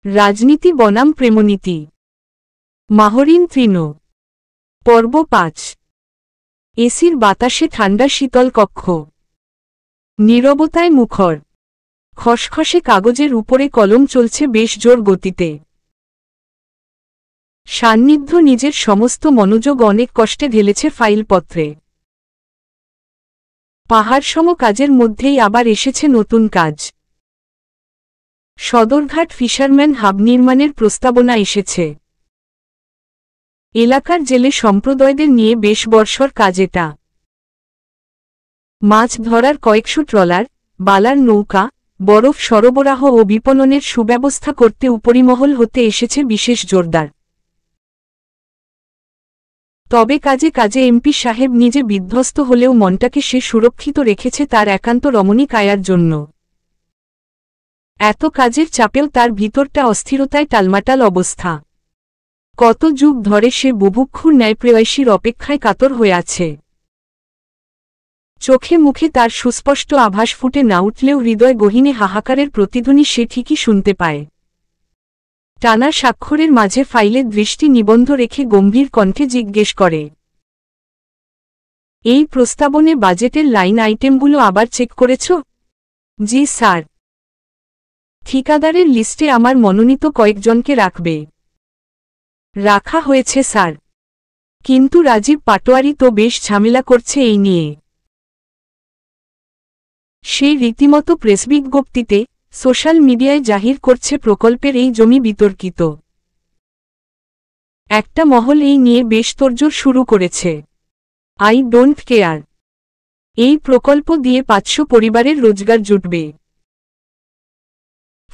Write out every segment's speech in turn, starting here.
রাজনীতি বনাম প্রেমনীতি। মাহরিন তৃণ। পর্ব ৫। এসির বাতাসে ঠান্ডা শীতল কক্ষ। নীরবতায় মুখর। খসখসে কাগজের উপরে কলম চলছে বেশ জোর গতিতে। সান্নিধ্য নিজের সমস্ত মনোযোগ অনেক কষ্টে ঢেলেছে ফাইলপত্রে। পাহাড়সম কাজের মধ্যেই আবার এসেছে নতুন কাজ। সদরঘাট ফিশারম্যান হাব নির্মাণের প্রস্তাবনা এসেছে। এলাকার জেলে সম্প্রদায়দের নিয়ে বেশ বর্ষর কাজ এটা। মাছ ধরার কয়েকশো ট্রলার, বালার নৌকা, বরফ সরবরাহ ও বিপণনের সুব্যবস্থা করতে উপরিমহল হতে এসেছে বিশেষ জোরদার। তবে কাজে কাজে এমপি সাহেব নিজে বিধ্বস্ত হলেও মনটাকে সে সুরক্ষিত রেখেছে তার একান্ত রমণীক আয়ার জন্য। এত কাজের চাপেও তার ভিতরটা অস্থিরতায় টালমাটাল অবস্থা। কত যুগ ধরে সে বুভুক্ষুর ন্যায় প্রেয়সীর অপেক্ষায় কাতর হয়ে আছে। চোখে মুখে তার সুস্পষ্ট আভাস ফুটে না উঠলেও হৃদয় গহীনে হাহাকারের প্রতিধ্বনি সে ঠিকই শুনতে পায়। টানা স্বাক্ষরের মাঝে ফাইলের দৃষ্টি নিবন্ধ রেখে গম্ভীর কণ্ঠে জিজ্ঞেস করে, এই প্রস্তাবনে বাজেটের লাইন আইটেমগুলো আবার চেক করেছ? জি স্যার। ঠিকাদারের লিস্টে আমার মনোনীত কয়েকজনকে রাখবে। রাখা হয়েছে স্যার। কিন্তু রাজীব পাটোয়ারি তো বেশ ঝামেলা করছে এই নিয়ে। সে রীতিমতো প্রেস বিজ্ঞপ্তিতে, সোশ্যাল মিডিয়ায় জাহির করছে প্রকল্পের এই জমি বিতর্কিত। একটা মহল এই নিয়ে বেশ তোড়জোড় শুরু করেছে। I don't care. এই প্রকল্প দিয়ে ৫০০ পরিবারের রোজগার জুটবে।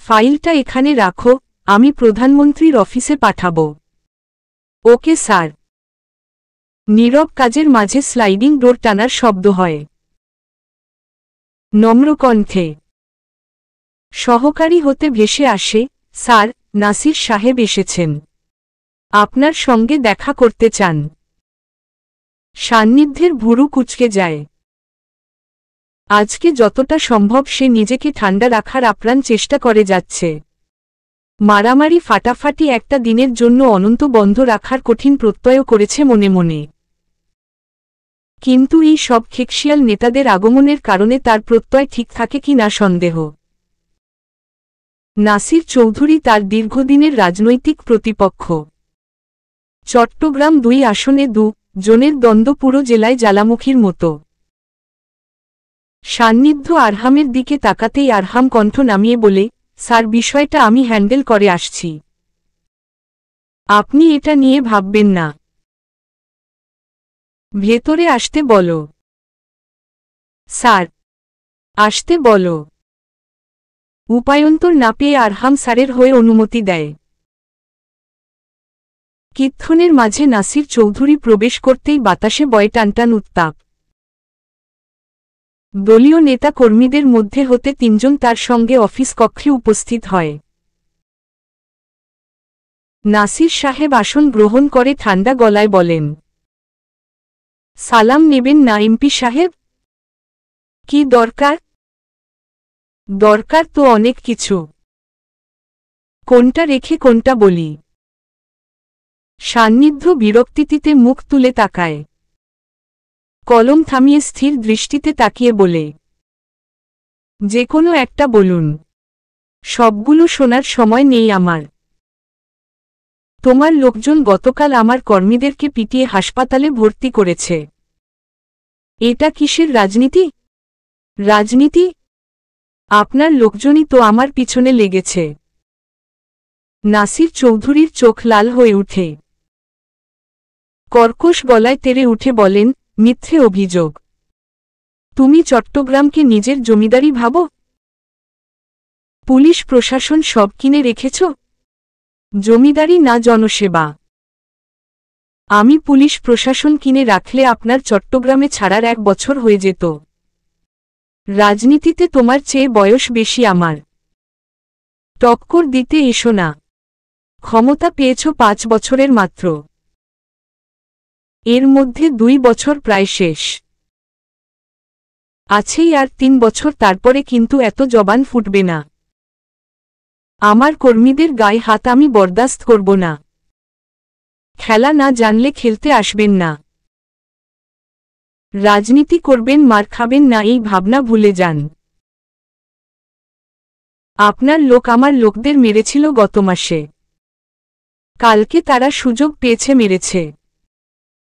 ফাইলটা এখানে রাখো, আমি প্রধানমন্ত্রীর অফিসে পাঠাবো। Okay sir. নীরব কাজের মাঝে স্লাইডিং ডোর টানার শব্দ হয়। নম্র কণ্ঠে সহকারী হতে ভেসে আসে, স্যার, নাসির সাহেব এসেছেন। আপনার সঙ্গে দেখা করতে চান। সান্নিধ্যের ভুরু কুঁচকে যায়। আজকে যতটা সম্ভব সে নিজেকে ঠান্ডা রাখার আপ্রাণ চেষ্টা করে যাচ্ছে। মারামারি ফাটাফাটি একটা দিনের জন্য অনন্ত বন্ধ রাখার কঠিন প্রত্যয় করেছে মনে মনে। কিন্তু এই সব খেকশিয়াল নেতাদের আগমনের কারণে তার প্রত্যয় ঠিক থাকে কি না সন্দেহ। নাসির চৌধুরী তার দীর্ঘদিনের রাজনৈতিক প্রতিপক্ষ। চট্টগ্রাম ২ আসনে ২ জনের দ্বন্দ্ব পুরো জেলায় জ্বালামুখীর মতো। সান্নিধ্য আরহামের দিকে তাকাতেই আরহাম কণ্ঠ নামিয়ে বলে, স্যার, বিষয়টা আমি হ্যান্ডেল করে আসছি। আপনি এটা নিয়ে ভাববেন না। ভেতরে আসতে বলো। স্যার। আসতে বলো। উপায়ন্তর না পেয়ে আরহাম স্যারের হয়ে অনুমতি দেয়। কিক্ষণের মাঝে নাসির চৌধুরী প্রবেশ করতেই বাতাসে বয় টানটান উত্তাপ। দলীয় নেতা কর্মীদের মধ্যে হতে ৩ জন তার সঙ্গে অফিস কক্ষে উপস্থিত হয়। নাসির সাহেব আসন গ্রহণ করে ঠান্ডা গলায় বলেন, সালাম নেবেন না এমপি সাহেব? কি দরকার? দরকার তো অনেক কিছু। কোনটা রেখে কোনটা বলি? সান্নিধ্য বিরক্তিতে মুখ তুলে তাকায়। কলম থামিয়ে স্থির দৃষ্টিতে তাকিয়ে বলে, যে কোনো একটা বলুন। সবগুলো শোনার সময় নেই আমার। তোমার লোকজন গতকাল আমার কর্মীদেরকে পিটিয়ে হাসপাতালে ভর্তি করেছে। এটা কিসের রাজনীতি? রাজনীতি? আপনার লোকজনই তো আমার পিছনে লেগেছে। নাসির চৌধুরীর চোখ লাল হয়ে উঠে। কর্কশ গলায় তেড়ে উঠে বলেন, মিথ্যে অভিযোগ। তুমি চট্টগ্রামকে নিজের জমিদারি ভাবো? পুলিশ প্রশাসন সব কিনে রেখেছ? জমিদারি না জনসেবা। আমি পুলিশ প্রশাসন কিনে রাখলে আপনার চট্টগ্রামে ছাড়ার ১ বছর হয়ে যেত। রাজনীতিতে তোমার চেয়ে বয়স বেশি আমার। টক্কর দিতে এসো না। ক্ষমতা পেয়েছ ৫ বছরের মাত্র। এর মধ্যে ২ বছর প্রায় শেষ। আছেই আর ৩ বছর, তারপরে কিন্তু এত জবান ফুটবে না। আমার কর্মীদের গায়ে হাত আমি বরদাস্ত করব না। খেলা না জানলে খেলতে আসবেন না। রাজনীতি করবেন, মার খাবেন না, এই ভাবনা ভুলে যান। আপনার লোক আমার লোকদের মেরেছিল গত মাসে। কালকে তারা সুযোগ পেয়েছে, মেরেছে।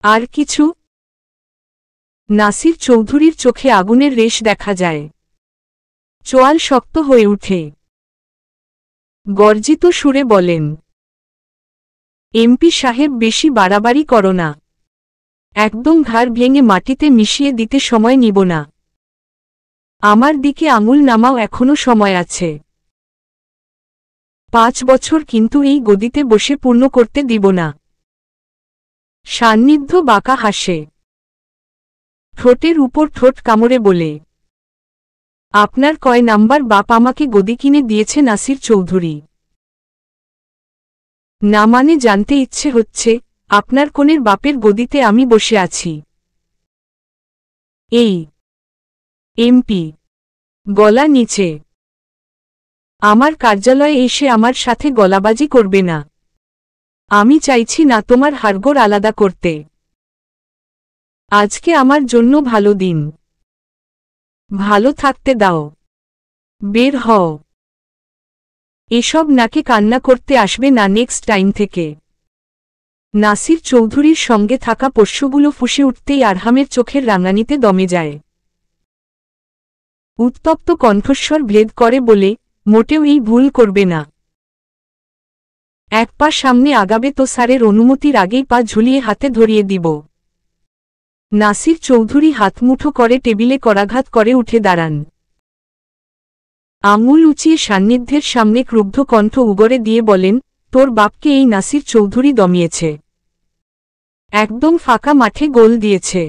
আর কিছু? নাসির চৌধুরীর চোখে আগুনের রেশ দেখা যায়। চোয়াল শক্ত হয়ে উঠে গর্জিত সুরে বলেন, এমপি সাহেব, বেশি বাড়াবাড়ি করো না। একদম ঘাড় ভেঙে মাটিতে মিশিয়ে দিতে সময় নিব না। আমার দিকে আঙুল নামাও, এখনো সময় আছে। 5 বছর কিন্তু এই গদিতে বসে পূর্ণ করতে দিব না। সান্নিধ্য বাঁকা হাসে, ঠোঁটের উপর ঠোঁট কামড়ে বলে, আপনার কয় নাম্বার বাপ আমাকে গদি কিনে দিয়েছে নাসির চৌধুরী? না মানে জানতে ইচ্ছে হচ্ছে, আপনার কোনের বাপের গদিতে আমি বসে আছি? এই এমপি গলা নিচে। আমার কার্যালয়ে এসে আমার সাথে গলাবাজি করবে না। আমি চাইছি না তোমার হাড়গোড় আলাদা করতে। আজকে আমার জন্য ভালো দিন। ভালো থাকতে দাও। বের হও। এসব নাকে কান্না করতে আসবে না নেক্সট টাইম থেকে। নাসির চৌধুরীর সঙ্গে থাকা পোষ্যগুলো ফুঁসে উঠতেই আরহামের চোখের রাঙানিতে দমে যায়। উত্তপ্ত কণ্ঠস্বর ভেদ করে বলে, মোটেও এই ভুল করবে না। এক পা সামনে আগাবে তো স্যারের অনুমতির আগেই পা ঝুলিয়ে হাতে ধরিয়ে দিব। নাসির চৌধুরী হাতমুঠো করে টেবিলে করাঘাত করে উঠে দাঁড়ান। আঙুল উঁচিয়ে সান্নিধ্যের সামনে ক্রুব্ধ কণ্ঠ উগরে দিয়ে বলেন, তোর বাপকে এই নাসির চৌধুরী দমিয়েছে। একদম ফাঁকা মাঠে গোল দিয়েছে।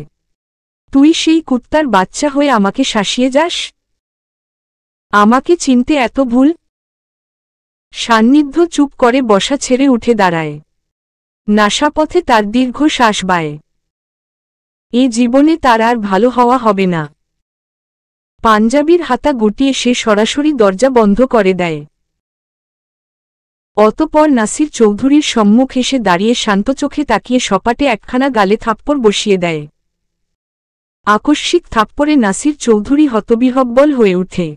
তুই সেই কুত্তার বাচ্চা হয়ে আমাকে শাসিয়ে যাস? আমাকে চিনতে এত ভুল? সান্নিধ্য চুপ করে বসা ছেড়ে উঠে দাঁড়ায়। নাসাপথে তার দীর্ঘ শ্বাস বায়। এ জীবনে তার আর ভালো হওয়া হবে না। পাঞ্জাবির হাতা গুটিয়ে সে সরাসরি দরজা বন্ধ করে দেয়। অতঃপর নাসির চৌধুরীর সম্মুখ এসে দাঁড়িয়ে শান্ত চোখে তাকিয়ে সপাটে একখানা গালে থাপ্পড় বসিয়ে দেয়। আকস্মিক থাপ্পড়ে নাসির চৌধুরী হতবিহ্বল হয়ে ওঠে।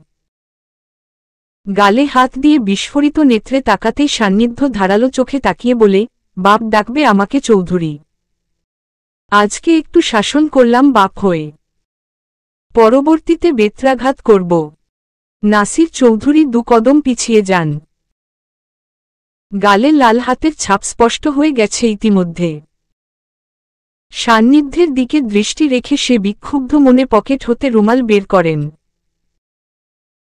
গালে হাত দিয়ে বিস্ফোরিত নেত্রে তাকাতেই সান্নিধ্য ধারালো চোখে তাকিয়ে বলে, বাপ ডাকবে আমাকে চৌধুরী? আজকে একটু শাসন করলাম বাপ হয়ে, পরবর্তীতে বেত্রাঘাত করব। নাসির চৌধুরী 2 কদম পিছিয়ে যান। গালে লাল হাতের ছাপ স্পষ্ট হয়ে গেছে ইতিমধ্যে। সান্নিধ্যের দিকে দৃষ্টি রেখে সে বিক্ষুব্ধ মনে পকেট হতে রুমাল বের করেন।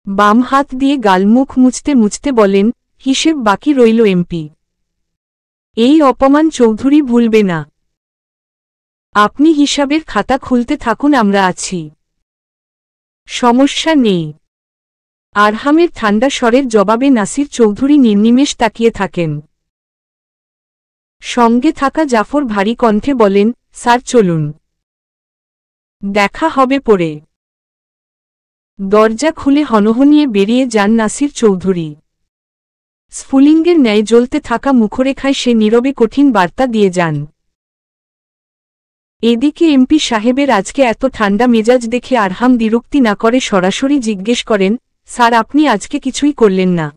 বাম হাত দিয়ে গালমুখ মুছতে মুছতে বলেন, হিসেব বাকি রইল এমপি। এই অপমান চৌধুরী ভুলবে না। আপনি হিসাবের খাতা খুলতে থাকুন, আমরা আছি। সমস্যা নেই। আরহামের ঠান্ডা স্বরের জবাবে নাসির চৌধুরী নির্নিমেষ তাকিয়ে থাকেন। সঙ্গে থাকা জাফর ভারী কণ্ঠে বলেন, স্যার চলুন, দেখা হবে পরে। দরজা খুলে হনহনিয়ে বেরিয়ে যান নাসির চৌধুরী। স্ফুলিঙ্গের ন্যায় জ্বলতে থাকা মুখরেখায় সে নীরবে কঠিন বার্তা দিয়ে যান। এদিকে এমপি সাহেবের আজকে এত ঠান্ডা মেজাজ দেখে আরহাম দ্বিরুক্তি না করে সরাসরি জিজ্ঞেস করেন, স্যার আপনি আজকে কিছুই করলেন না?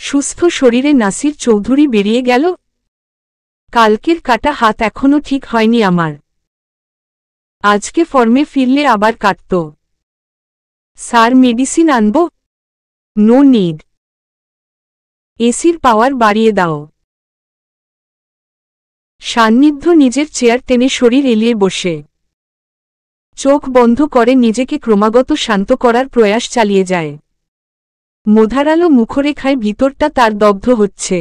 সুস্থ শরীরে নাসির চৌধুরী বেরিয়ে গেল। কালকের কাটা হাত এখনো ঠিক হয়নি আমার। আজকে ফর্মে ফিরলে আবার কাটত। স্যার মেডিসিন আনব? No need. এসির পাওয়ার বাড়িয়ে দাও। সান্নিধ্য নিজের চেয়ার টেনে শরীর এলিয়ে বসে চোখ বন্ধ করে নিজেকে ক্রমাগত শান্ত করার প্রয়াস চালিয়ে যায়। মোধারালো মুখরেখায় ভিতরটা তার দগ্ধ হচ্ছে।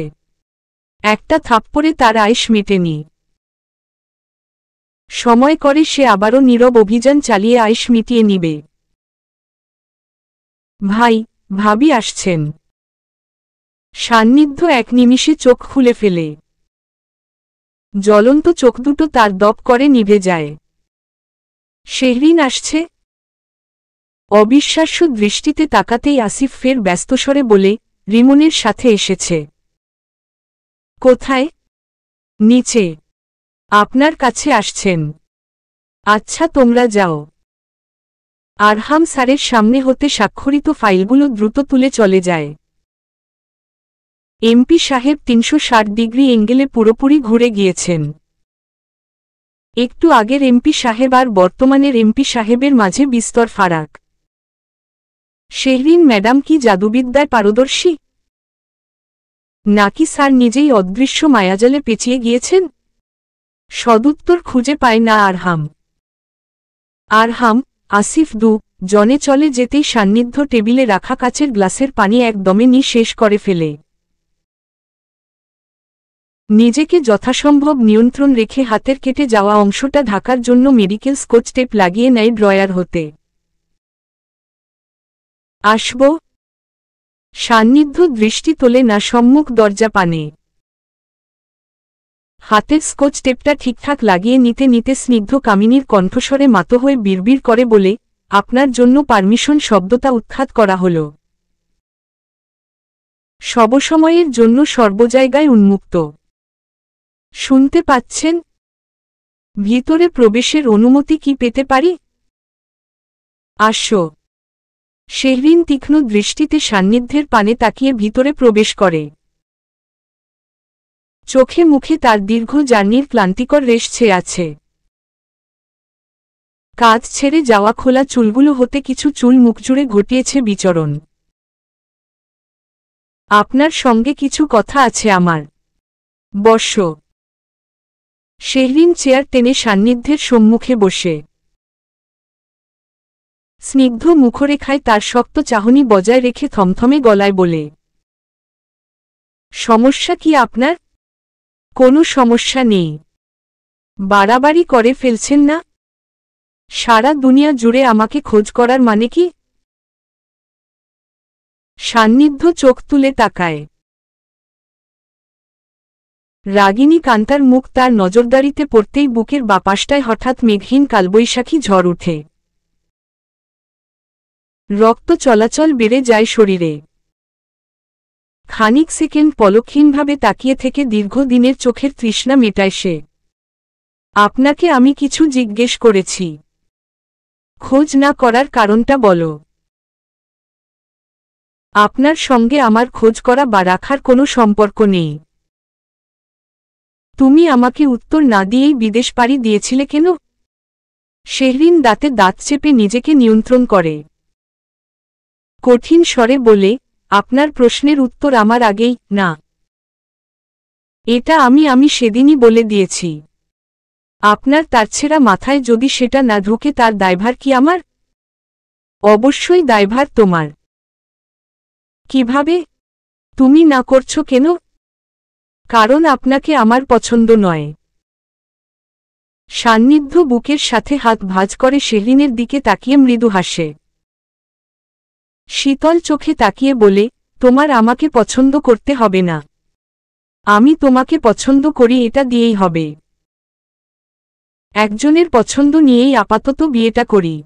একটা থাপ্পড়ে তার আয়েশ মেটেনি। সময় করে সে আবারও নীরব অভিযান চালিয়ে আয়েশ মিটিয়ে নিবে। ভাই, ভাবি আসছেন। সান্নিধ্য এক নিমিষে চোখ খুলে ফেলে। জ্বলন্ত চোখ দুটো তার দপ করে নিভে যায়। শেহরিন আসছে? অবিশ্বাস্য দৃষ্টিতে তাকাতেই আসিফ ফের ব্যস্তস্বরে বলে, রিমনের সাথে এসেছে। কোথায়? নিচে। আপনার কাছে আসছেন। আচ্ছা, তোমরা যাও। আরহাম স্যারের সামনে হতে স্বাক্ষরিত ফাইলগুলো দ্রুত তুলে চলে যায়। এমপি সাহেব ৩৬০ ডিগ্রি এঙ্গেলে পুরোপুরি ঘুরে গিয়েছেন। একটু আগের এমপি সাহেব আর বর্তমানের এমপি সাহেবের মাঝে বিস্তর ফারাক। শেহরিন ম্যাডাম কি জাদুবিদ্যায় পারদর্শী, নাকি স্যার নিজেই অদৃশ্য মায়াজালে পেঁচিয়ে গিয়েছেন? সদুত্তর খুঁজে পায় না আরহাম। আসিফ জনে চলে যেতেই সান্নিধ্য টেবিলে রাখা কাচের গ্লাসের পানি একদমে শেষ করে ফেলে। নিজেকে যথাসম্ভব নিয়ন্ত্রণ রেখে হাতের কেটে যাওয়া অংশটা ঢাকার জন্য মেডিকেল স্কচ টেপ লাগিয়ে নেয় ড্রয়ার হতে। আসব। সান্নিধ্য দৃষ্টি তোলে না সম্মুখ দরজা পানে। হাতের স্কচ টেপটা ঠিকঠাক লাগিয়ে নিতে নিতে স্নিগ্ধ কামিনীর কণ্ঠস্বরে মাতো হয়ে বিড়বিড় করে বলে, আপনার জন্য পারমিশন শব্দটা উৎখাত করা হল। সবসময়ের জন্য সর্বজায়গায় উন্মুক্ত। শুনতে পাচ্ছেন? ভিতরে প্রবেশের অনুমতি কি পেতে পারি? আসো। শেহরিন তীক্ষ্ণ দৃষ্টিতে সান্নিধ্যের পানে তাকিয়ে ভিতরে প্রবেশ করে। চোখে মুখে তার দীর্ঘ জার্নির ক্লান্তিকর রেশ ছেয়ে আছে। কাজ ছেড়ে যাওয়া খোলা চুলগুলো হতে কিছু চুল মুখজুড়ে ঘটিয়েছে বিচরণ। আপনার সঙ্গে কিছু কথা আছে আমার। বসো। শেহরিন চেয়ার টেনে সান্নিধ্যের সম্মুখে বসে। স্নিগ্ধ মুখরেখায় তার শক্ত চাহনি বজায় রেখে থমথমে গলায় বলে, সমস্যা কি আপনার? কোনো সমস্যা নেই। বাড়াবাড়ি করে ফেলছেন না? সারা দুনিয়া জুড়ে আমাকে খোঁজ করার মানে কি? সান্নিধ্য চোখ তুলে তাকায়। রাগিনী কান্তার মুখ তার নজরদারিতে পড়তেই বুকের বাপাসটায় হঠাৎ মেঘহীন কালবৈশাখী ঝড় উঠে। রক্ত চলাচল বেড়ে যায় শরীরে। খানিক সেকেন্ড পলকহীনভাবে তাকিয়ে থেকে দীর্ঘদিনের চোখের তৃষ্ণা মেটায় সে। আপনাকে আমি কিছু জিজ্ঞেস করেছি। খোঁজ না করার কারণটা বলো। আপনার সঙ্গে আমার খোঁজ করা বা রাখার কোনো সম্পর্ক নেই। তুমি আমাকে উত্তর না দিয়েই বিদেশ পাড়ি দিয়েছিলে কেন? শেহরিন দাঁতে দাঁত চেপে নিজেকে নিয়ন্ত্রণ করে। কঠিন স্বরে বলে, আপনার প্রশ্নের উত্তর আমার আগেই না। এটা আমি সেদিনই বলে দিয়েছি। আপনার তারছেড়া মাথায় যদি সেটা না ঢুকে তার দায়ভার কি আমার? অবশ্যই দায়ভার তোমার। কিভাবে? তুমি না করছো কেন? কারণ আপনাকে আমার পছন্দ নয়। সান্নিধ্য বুকের সাথে হাত ভাঁজ করে শেহরিনের দিকে তাকিয়ে মৃদু হাসে। শীতল চোখে তাকিয়ে বলে, তোমার আমাকে পছন্দ করতে হবে না। আমি তোমাকে পছন্দ করি, এটা দিয়েই হবে। একজনের পছন্দ নিয়েই আপাতত বিয়েটা করি,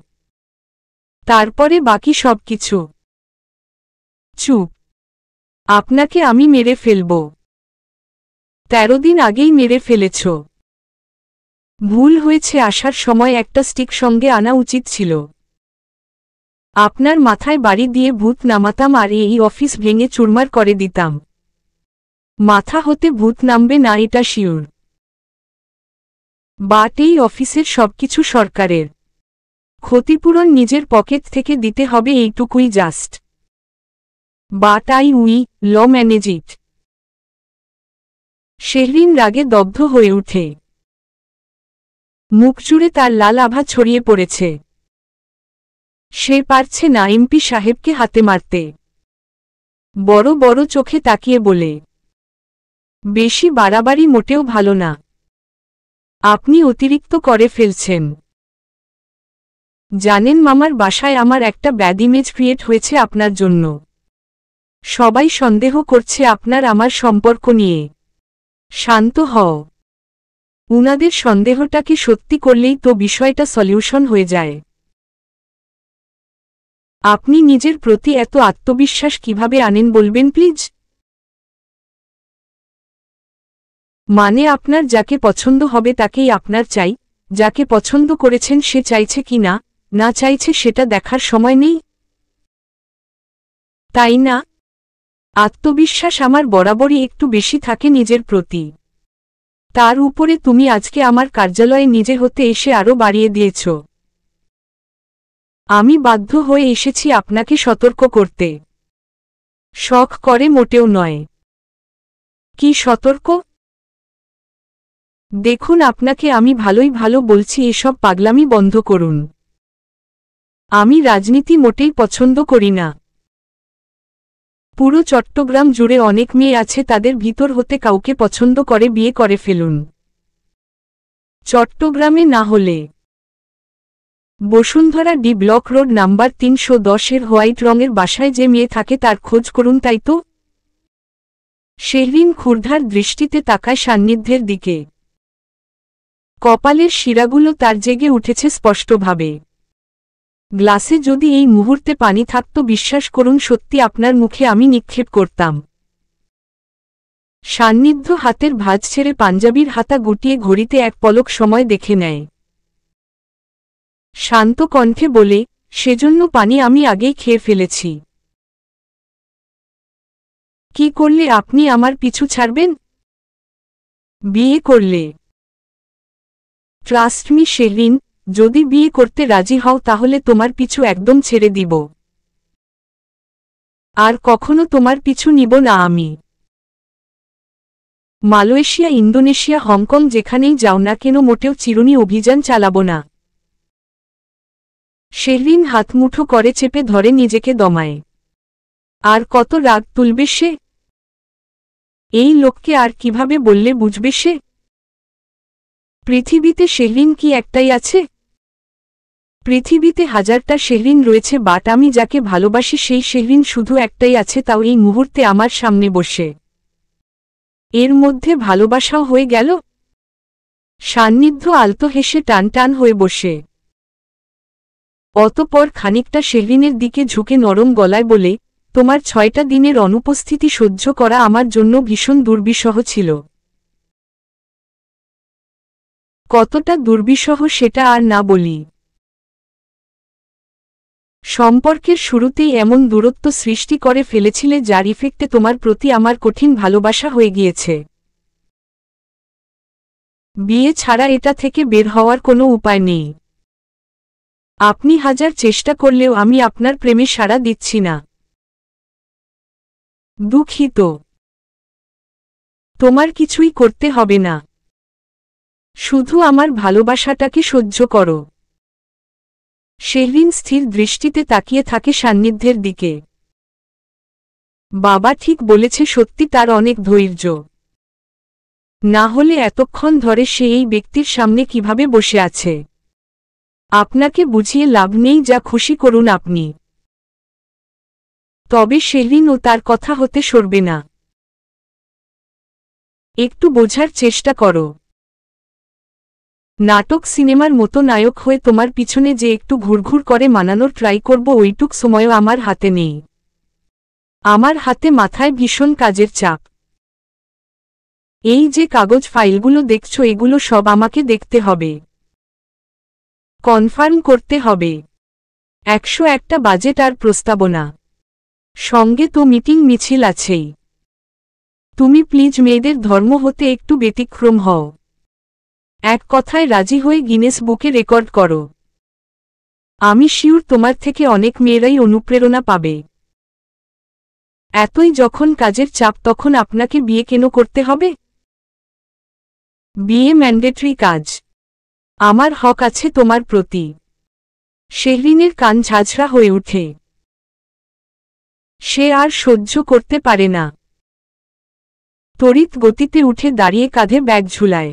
তারপরে বাকি সব কিছু। চুপ। আপনাকে আমি মেরে ফেলব। 13 দিন আগেই মেরে ফেলেছ। ভুল হয়েছে, আসার সময় একটা স্টিক সঙ্গে আনা উচিত ছিল। আপনার মাথায় বাড়ি দিয়ে ভূত নামাতাম আর এই অফিস ভেঙে চুরমার করে দিতাম। মাথা হতে ভূত নামবে না এটা শিওর। বাট এই অফিসের সবকিছু সরকারের। ক্ষতিপূরণ নিজের পকেট থেকে দিতে হবে, এইটুকুই just. But I'll manage it. Shehrin রাগে দগ্ধ হয়ে ওঠে। মুখ জুড়ে তার লাল আভা ছড়িয়ে পড়েছে। সে পারছে না এমপি সাহেবকে হাতে মারতে। বড় বড় চোখে তাকিয়ে বলে, বেশি বাড়াবাড়ি মোটেও ভালো না। আপনি অতিরিক্ত করে ফেলছেন। জানেন মামার বাসায় আমার একটা ব্যাড ইমেজ ক্রিয়েট হয়েছে আপনার জন্য। সবাই সন্দেহ করছে আপনার আমার সম্পর্ক নিয়ে। শান্ত হও। উনাদের সন্দেহটাকে সত্যি করলেই তো বিষয়টা সলিউশন হয়ে যায়। আপনি নিজের প্রতি এত আত্মবিশ্বাস কিভাবে আনেন বলবেন প্লিজ? মানে আপনার যাকে পছন্দ হবে তাকেই আপনার চাই, যাকে পছন্দ করেছেন সে চাইছে কি না, না চাইছে সেটা দেখার সময় নেই, তাই না? আত্মবিশ্বাস আমার বরাবরই একটু বেশি থাকে নিজের প্রতি। তার উপরে তুমি আজকে আমার কার্যালয়ে নিজে হতে এসে আরও বাড়িয়ে দিয়েছ। আমি বাধ্য হয়ে এসেছি আপনাকে সতর্ক করতে। শখ করে মোটেও নয়। কি সতর্ক? দেখুন আপনাকে আমি ভালোই ভালো বলছি, এসব পাগলামি বন্ধ করুন। আমি রাজনীতি মোটেই পছন্দ করি না। পুরো চট্টগ্রাম জুড়ে অনেক মেয়ে আছে, তাদের ভিতর হতে কাউকে পছন্দ করে বিয়ে করে ফেলুন। চট্টগ্রামে না হলে Bashundhara D block road number 310-এর হোয়াইট রঙের বাসায় যে মেয়ে থাকে তার খোঁজ করুন, তাই তো? শেহরিন ক্ষুরধার দৃষ্টিতে তাকায় সান্নিধ্যের দিকে। কপালের শিরাগুলো তার জেগে উঠেছে স্পষ্টভাবে। গ্লাসে যদি এই মুহূর্তে পানি থাকত, বিশ্বাস করুন সত্যি আপনার মুখে আমি নিক্ষেপ করতাম। সান্নিধ্য হাতের ভাঁজ ছেড়ে পাঞ্জাবির হাতা গুটিয়ে ঘড়িতে এক পলক সময় দেখে নেয়। শান্ত কণ্ঠে বলে, সেজন্য পানি আমি আগেই খেয়ে ফেলেছি। কি করলে আপনি আমার পিছু ছাড়বেন? বিয়ে করলে। ট্রাস্ট মি শেহরিন, যদি বিয়ে করতে রাজি হও তাহলে তোমার পিছু একদম ছেড়ে দিব। আর কখনো তোমার পিছু নিব না আমি। মালয়েশিয়া, ইন্দোনেশিয়া, হংকং যেখানেই যাও না কেন মোটেও চিরুনি অভিযান চালাবো না। শেহরিন হাতমুঠো করে চেপে ধরে নিজেকে দমায়। আর কত রাগ তুলবে সে? এই লোককে আর কিভাবে বললে বুঝবে সে? পৃথিবীতে শেহরিন কি একটাই আছে? পৃথিবীতে হাজারটা শেহরিন রয়েছে, বাট আমি যাকে ভালোবাসি সেই শেহরিন শুধু একটাই আছে, তাও এই মুহূর্তে আমার সামনে বসে। এর মধ্যে ভালোবাসাও হয়ে গেল? সান্নিধ্য আলতো হেসে টান টান হয়ে বসে। অতঃপর খানিকটা শেহরিনের দিকে ঝুঁকে নরম গলায় বলে, তোমার 6টা দিনের অনুপস্থিতি সহ্য করা আমার জন্য ভীষণ দুর্বিষহ ছিল। কতটা দুর্বিষহ সেটা আর না বলি। সম্পর্কের শুরুতেই এমন দূরত্ব সৃষ্টি করে ফেলেছিলে যার ইফেক্টে তোমার প্রতি আমার কঠিন ভালোবাসা হয়ে গিয়েছে। বিয়ে ছাড়া এটা থেকে বের হওয়ার কোনো উপায় নেই। আপনি হাজার চেষ্টা করলেও আমি আপনার প্রেমে সাড়া দিচ্ছি না। দুঃখিত। তোমার কিছুই করতে হবে না। শুধু আমার ভালোবাসাটাকে সহ্য করো। শেহরিন স্থির দৃষ্টিতে তাকিয়ে থাকে সান্নিধ্যের দিকে। বাবা ঠিক বলেছে, সত্যি তার অনেক ধৈর্য। না হলে এতক্ষণ ধরে সে এই ব্যক্তির সামনে কিভাবে বসে আছে? আপনাকে বুঝিয়ে লাভ নেই, যা খুশি করুন আপনি। তবে শেহরিন ও তার কথা হতে সরবে না। একটু বোঝার চেষ্টা করো। নাটক সিনেমার মতো নায়ক হয়ে তোমার পিছনে যে একটু ঘুরঘুর করে মানানোর ট্রাই করব, ওইটুক সময়ও আমার হাতে নেই। আমার হাতে মাথায় ভীষণ কাজের চাপ। এই যে কাগজ ফাইলগুলো দেখছো, এগুলো সব আমাকে দেখতে হবে, কনফার্ম করতে হবে। 101টা বাজেট আর প্রস্তাবনা, সঙ্গে তো মিটিং মিছিল আছেই। তুমি প্লিজ মেয়েদের ধর্ম হতে একটু ব্যতিক্রম হও। এক কথায় রাজি হয়ে গিনেস বুকে রেকর্ড করো। আমি শিওর তোমার থেকে অনেক মেয়েরাই অনুপ্রেরণা পাবে। এতই যখন কাজের চাপ, তখন আপনাকে বিয়ে কেন করতে হবে? বিয়ে ম্যান্ডেটরি কাজ। আমার হক আছে তোমার প্রতি। শেহরিনের কান ঝাঁঝরা হয়ে ওঠে। সে আর সহ্য করতে পারে না। তড়িৎ গতিতে উঠে দাঁড়িয়ে কাঁধে ব্যাগ ঝুলায়।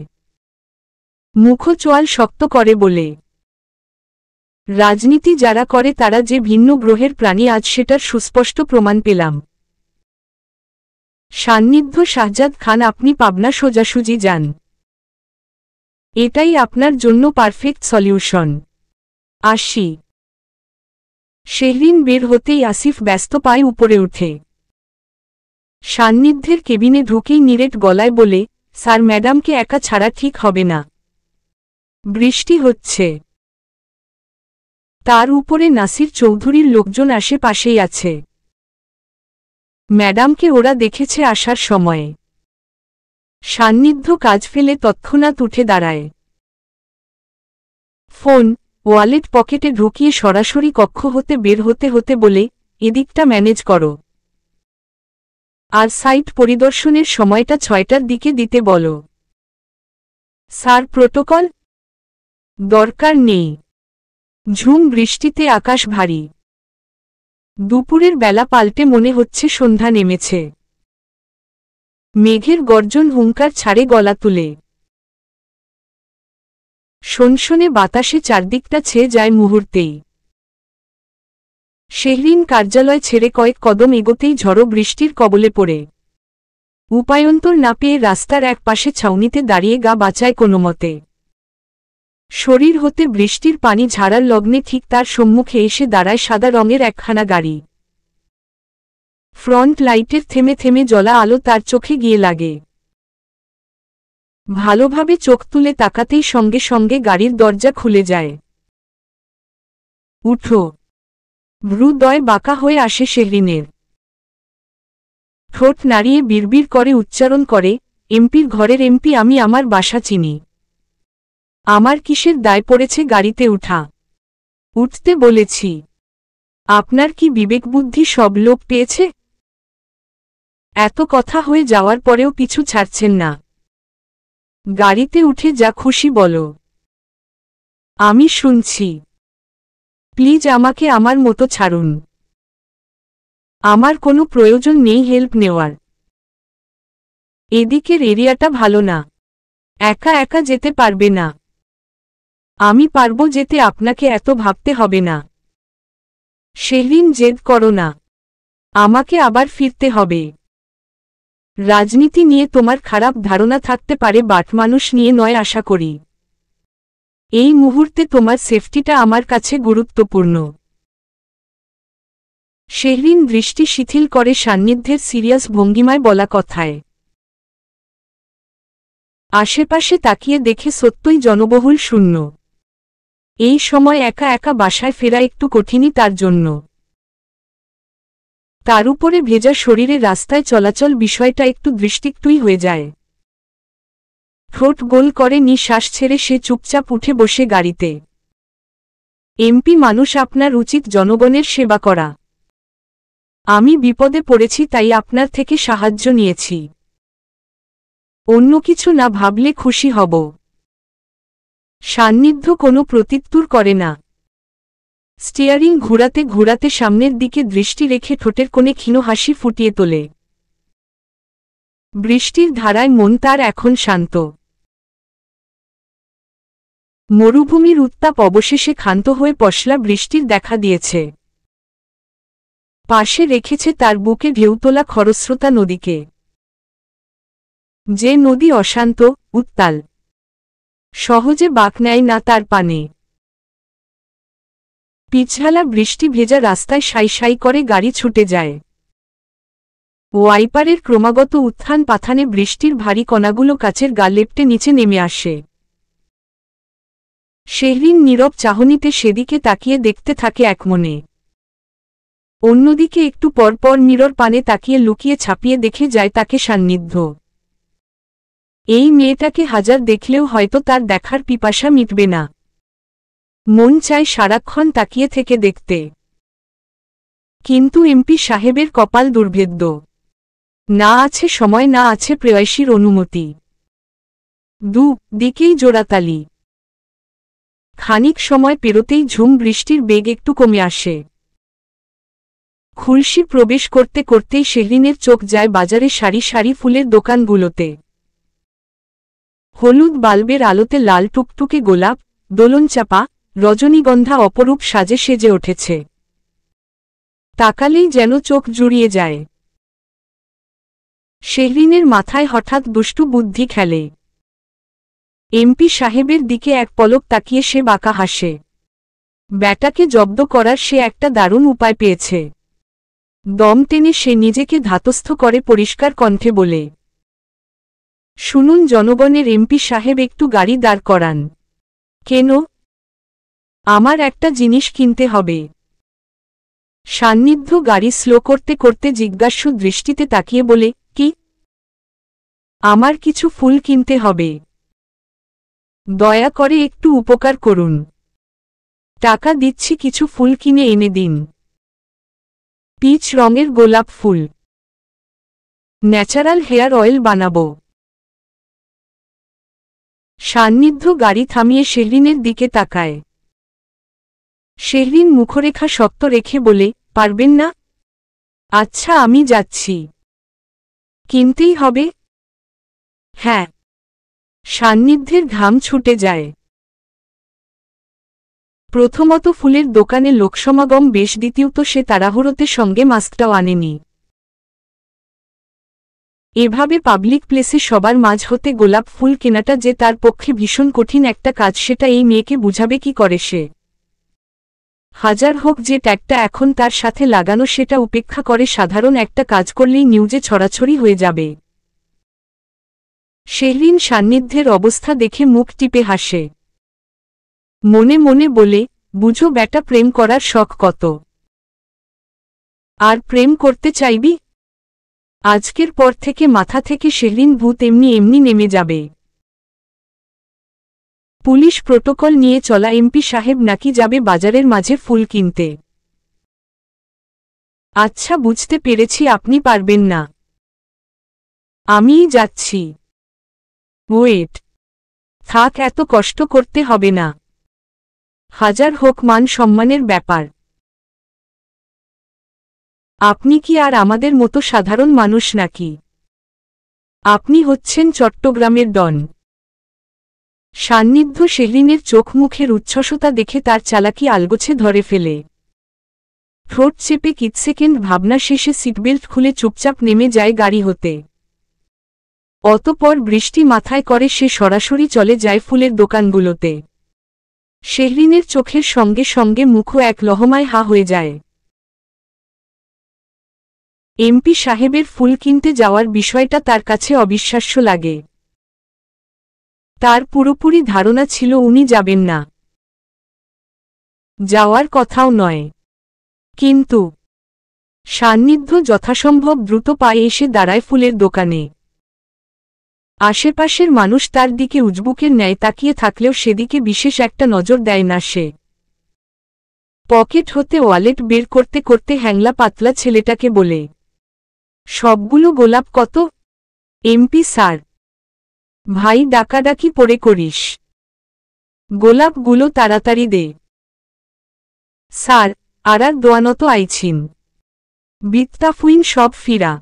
মুখচোয়াল শক্ত করে বলে, রাজনীতি যারা করে তারা যে ভিন্ন গ্রহের প্রাণী, আজ সেটার সুস্পষ্ট প্রমাণ পেলাম। সান্নিধ্য শাহজাদ খান, আপনি পাবনা সোজাসুজি যান। এটাই আপনার জন্য পারফেক্ট সলিউশন। আসি। শেহরিন বের হতেই আসিফ ব্যস্ত পায়ে উপরে উঠে সান্নিধ্যের কেবিনে ঢুকেই নিরেট গলায় বলে, স্যার ম্যাডামকে একা ছাড়া ঠিক হবে না। বৃষ্টি হচ্ছে। তার উপরে নাসির চৌধুরীর লোকজন আশেপাশেই আছে। ম্যাডামকে ওরা দেখেছে আসার সময়ে। সান্নিধ্য কাজ ফেলে তৎক্ষণাৎ উঠে দাঁড়ায়। ফোন ওয়ালেট পকেটে ঢুকিয়ে সরাসরি কক্ষ হতে বের হতে হতে বলে, এদিকটা ম্যানেজ করো। আর সাইট পরিদর্শনের সময়টা 6টার দিকে দিতে বলো। Sir protocol? দরকার নেই। ঝুম বৃষ্টিতে আকাশ ভারী। দুপুরের বেলা পাল্টে মনে হচ্ছে সন্ধ্যা নেমেছে। মেঘের গর্জন হুঙ্কার ছাড়ে গলা তুলে। শনশনে বাতাসে চারদিকটা ছেয়ে যায় মুহূর্তেই। শেহরিন কার্যালয় ছেড়ে কয়েক কদম এগোতেই ঝড়ো বৃষ্টির কবলে পড়ে। উপায়ন্তর না পেয়ে রাস্তার এক পাশে ছাউনিতে দাঁড়িয়ে গা বাঁচায় কোনোমতে। শরীর হতে বৃষ্টির পানি ঝাড়ার লগ্নে ঠিক তার সম্মুখে এসে দাঁড়ায় সাদা রঙের একখানা গাড়ি। ফ্রন্ট লাইটের থেমে থেমে জ্বলা আলো তার চোখে গিয়ে লাগে। ভালোভাবে চোখ তুলে তাকাতেই সঙ্গে সঙ্গে গাড়ির দরজা খুলে যায়। উঠো। ভ্রুদয় বাঁকা হয়ে আসে শেহরিনের। ঠোঁট নাড়িয়ে বিড়বিড় করে উচ্চারণ করে, এমপির ঘরের এমপি আমি, আমার বাসা চিনি। আমার কিসের দায় পড়েছে গাড়িতে উঠা? উঠতে বলেছি। আপনার কি বিবেকবুদ্ধি সব লোপ পেয়েছে? এত কথা হয়ে যাওয়ার পরেও পিছু ছাড়ছেন না। গাড়িতে উঠে যা খুশি বলো। আমি শুনছি। প্লিজ আমাকে আমার মতো ছাড়ুন। আমার কোনো প্রয়োজন নেই হেল্প নেওয়ার। এদিকের এরিয়াটা ভালো না। একা একা যেতে পারবে না। আমি পারবো যেতে, আপনাকে এত ভাবতে হবে না। শেহরিন জেদ করো না। আমাকে আবার ফিরতে হবে। রাজনীতি নিয়ে তোমার খারাপ ধারণা থাকতে পারে, বাট মানুষ নিয়ে নয় আশা করি। এই মুহূর্তে তোমার সেফটিটা আমার কাছে গুরুত্বপূর্ণ। শেহরিন দৃষ্টি শিথিল করে সান্নিধ্যের সিরিয়াস ভঙ্গিমায় বলা কথায়। আশেপাশে তাকিয়ে দেখে সত্যই জনবহুল শূন্য। এই সময় একা একা বাসায় ফেরা একটু কঠিনই তার জন্য। তার উপরে ভেজা শরীরে রাস্তায় চলাচল বিষয়টা একটু দৃষ্টিকটুই হয়ে যায়। ঠোঁট গোল করে নিঃশ্বাস ছেড়ে সে চুপচাপ উঠে বসে গাড়িতে। এমপি মানুষ, আপনার উচিত জনগণের সেবা করা। আমি বিপদে পড়েছি তাই আপনার থেকে সাহায্য নিয়েছি। অন্য কিছু না ভাবলে খুশি হব। সান্নিধ্য কোনো প্রত্যুত্তর করে না। স্টিয়ারিং ঘুরাতে ঘুরাতে সামনের দিকে দৃষ্টি রেখে ঠোঁটের কোণে ক্ষীণ হাসি ফুটিয়ে তোলে। বৃষ্টির ধারায় মন তার এখন শান্ত। মরুভূমির উত্তাপ অবশেষে ক্ষান্ত হয়ে পশলা বৃষ্টির দেখা দিয়েছে। পাশে রেখেছে তার বুকে ঢেউতোলা খরস্রোতা নদীকে। যে নদী অশান্ত, উত্তাল, সহজে বাঁক নেয় না তার পানে। পিছালা বৃষ্টি ভেজা রাস্তায় সাই সাই করে গাড়ি ছুটে যায়। ওয়াইপারের ক্রমাগত উত্থান পাথানে বৃষ্টির ভারী কণাগুলো কাচের গা লেপটে নিচে নেমে আসে। শেহরিন নীরব চাহনিতে সেদিকে তাকিয়ে দেখতে থাকে একমনে। অন্যদিকে একটু পরপর মিরর পানে তাকিয়ে লুকিয়ে ছাপিয়ে দেখে যায় তাকে সান্নিধ্য। এই মেয়েটাকে হাজার দেখলেও হয়তো তার দেখার পিপাসা মিটবে না। মন চায় সারাক্ষণ তাকিয়ে থেকে দেখতে। কিন্তু এমপি সাহেবের কপাল দুর্ভেদ্য। না আছে সময়, না আছে প্রেয়সীর অনুমতি। দিকেই জোড়াতালি। খানিক সময় পেরোতেই ঝুম বৃষ্টির বেগ একটু কমে আসে। খুলশি প্রবেশ করতে করতেই শেহরিনের চোখ যায় বাজারে সারি সারি ফুলের দোকানগুলোতে। হলুদ বাল্বের আলোতে লাল টুকটুকে গোলাপ, দোলনচাপা, রজনীগন্ধা অপরূপ সাজে সেজে উঠেছে। তাকালেই যেন চোখ জুড়িয়ে যায়। শেহরিনের মাথায় হঠাৎ দুষ্টু বুদ্ধি খেলে। এমপি সাহেবের দিকে এক পলক তাকিয়ে সে বাঁকা হাসে। ব্যাটাকে জব্দ করার সে একটা দারুণ উপায় পেয়েছে। দম টেনে সে নিজেকে ধাতস্থ করে পরিষ্কার কণ্ঠে বলে, শুনুন জনগণের এমপি সাহেব, একটু গাড়ি দাঁড় করান। কেন? আমার একটা জিনিস কিনতে হবে। সান্নিধ্য গাড়ি স্লো করতে করতে জিজ্ঞাসু দৃষ্টিতে তাকিয়ে বলে, কি? আমার কিছু ফুল কিনতে হবে। দয়া করে একটু উপকার করুন। টাকা দিচ্ছি, কিছু ফুল কিনে এনে দিন। পিচ রঙের গোলাপ ফুল। ন্যাচারাল হেয়ার অয়েল বানাবো। সান্নিধ্য গাড়ি থামিয়ে শেহরিনের দিকে তাকায়। শেহরিন মুখরেখা শক্ত রেখে বলে, পারবেন না? আচ্ছা, আমি যাচ্ছি। কিনতেই হবে? হ্যাঁ। সান্নিধ্যের ঘাম ছুটে যায়। প্রথমত ফুলের দোকানে লোকসমাগম বেশ, দ্বিতীয়ত সে তাড়াহুড়োতে সঙ্গে মাস্কটাও আনেনি। এভাবে পাবলিক প্লেসে সবার মাঝ হতে গোলাপ ফুল কেনাটা যে তার পক্ষে ভীষণ কঠিন একটা কাজ, সেটা এই মেয়েকে বুঝাবে কি করে সে? হাজার হোক যে ট্যাগটা এখন তার সাথে লাগানো, সেটা উপেক্ষা করে সাধারণ একটা কাজ করলেই নিউজে ছড়াছড়ি হয়ে যাবে। শেহরিন সান্নিধ্যের অবস্থা দেখে মুখ টিপে হাসে। মনে মনে বলে, বুঝো ব্যাটা, প্রেম করার শখ কত! আর প্রেম করতে চাইবি? আজকের পর থেকে মাথা থেকে শেহরিন ভূত এমনি এমনি নেমে যাবে। পুলিশ প্রোটোকল নিয়ে চলা এমপি সাহেব নাকি যাবে বাজারের মাঝে ফুল কিনতে। আচ্ছা, বুঝতে পেরেছি আপনি পারবেন না। আমিই যাচ্ছি। ওয়েট, থাক, এত কষ্ট করতে হবে না। হাজার হোক মান সম্মানের ব্যাপার। আপনি কি আর আমাদের মতো সাধারণ মানুষ নাকি? আপনি হচ্ছেন চট্টগ্রামের ডন। সান্নিধ্য শেহরিনের চোখ মুখের উচ্ছ্বসতা দেখে তার চালাকি আলগোছে ধরে ফেলে। ঠোঁট চেপে কিছু সেকেন্ড ভাবনা শেষে সিটবেল্ট খুলে চুপচাপ নেমে যায় গাড়ি হতে। অতঃপর বৃষ্টি মাথায় করে সে সরাসরি চলে যায় ফুলের দোকানগুলোতে। শেহরিনের চোখের সঙ্গে সঙ্গে মুখও এক লহমায় হা হয়ে যায়। এমপি সাহেবের ফুল কিনতে যাওয়ার বিষয়টা তার কাছে অবিশ্বাস্য লাগে। তার পুরোপুরি ধারণা ছিল উনি যাবেন না, যাওয়ার কথাও নয়। কিন্তু সান্নিধ্য যথাসম্ভব দ্রুত পায়ে এসে দাঁড়ায় ফুলের দোকানে। আশেপাশের মানুষ তার দিকে উজবুকের ন্যায় তাকিয়ে থাকলেও সেদিকে বিশেষ একটা নজর দেয় না সে। পকেট হতে ওয়ালেট বের করতে করতে হ্যাংলা পাতলা ছেলেটাকে বলে, সবগুলো গোলাপ কত? MP sir. ভাই, ডাকাডাকি পড়ে করিস। গোলাপগুলো তাড়াতাড়ি দে। স্যার, আরার দোয়ানত আইছিন। বিত্তাফুইন সব ফিরা।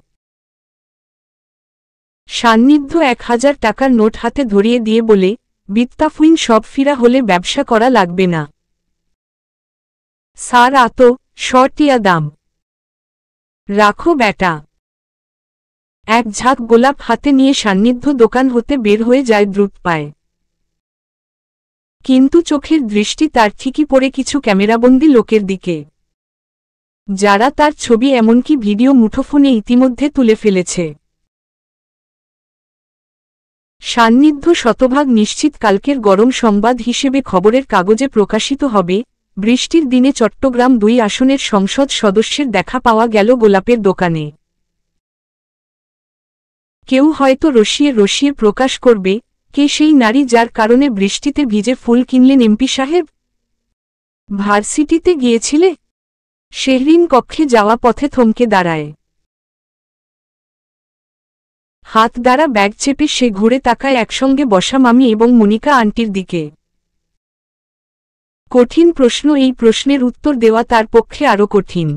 সান্নিধ্য 1000 টাকার নোট হাতে ধরিয়ে দিয়ে বলে, বিত্তাফুইন সব ফিরা হলে ব্যবসা করা লাগবে না। স্যার, আতো শর্টিয়া দাম। রাখো ব্যাটা। এক ঝাঁক গোলাপ হাতে নিয়ে সান্নিধ্য দোকান হতে বের হয়ে যায় দ্রুত পায়। কিন্তু চোখের দৃষ্টি তার ঠিকই পড়ে কিছু ক্যামেরাবন্দি লোকের দিকে, যারা তার ছবি এমনকি ভিডিও মুঠোফোনে ইতিমধ্যে তুলে ফেলেছে। সান্নিধ্য শতভাগ নিশ্চিত কালকের গরম সংবাদ হিসেবে খবরের কাগজে প্রকাশিত হবে, বৃষ্টির দিনে চট্টগ্রাম 2 আসনের সংসদ সদস্যের দেখা পাওয়া গেল গোলাপের দোকানে। কেউ হয়তো রসিয়ে রসিয়ে প্রকাশ করবে, কে সেই নারী যার কারণে বৃষ্টিতে ভিজে ফুল কিনলেন এমপি সাহেব? ভার্সিটিতে গিয়েছিলে? শেহরিন কক্ষে যাওয়া পথে থমকে দাঁড়ায়। হাত দ্বারা ব্যাগ চেপে সে ঘুরে তাকায় একসঙ্গে বসা মামি এবং মনিকা আন্টির দিকে। কঠিন প্রশ্ন, এই প্রশ্নের উত্তর দেওয়া তার পক্ষে আরও কঠিন।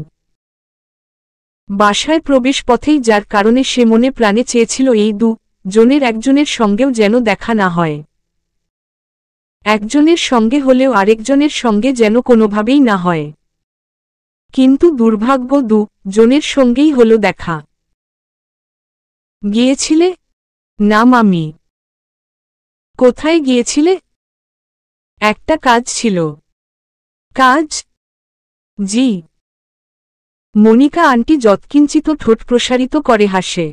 বাসায় প্রবেশ পথেই যার কারণে সে মনে প্রাণে চেয়েছিল এই 2 জনের একজনের সঙ্গেও যেন দেখা না হয়। একজনের সঙ্গে হলেও আরেকজনের সঙ্গে যেন কোনোভাবেই না হয়। কিন্তু দুর্ভাগ্য 2 জনের সঙ্গেই হলো দেখা। গিয়েছিলে? না মামি। কোথায় গিয়েছিলে? একটা কাজ ছিল। কাজ? জি। মনিকা আন্টি যৎকিঞ্চিত ঠোঁট প্রসারিত করে হাসে।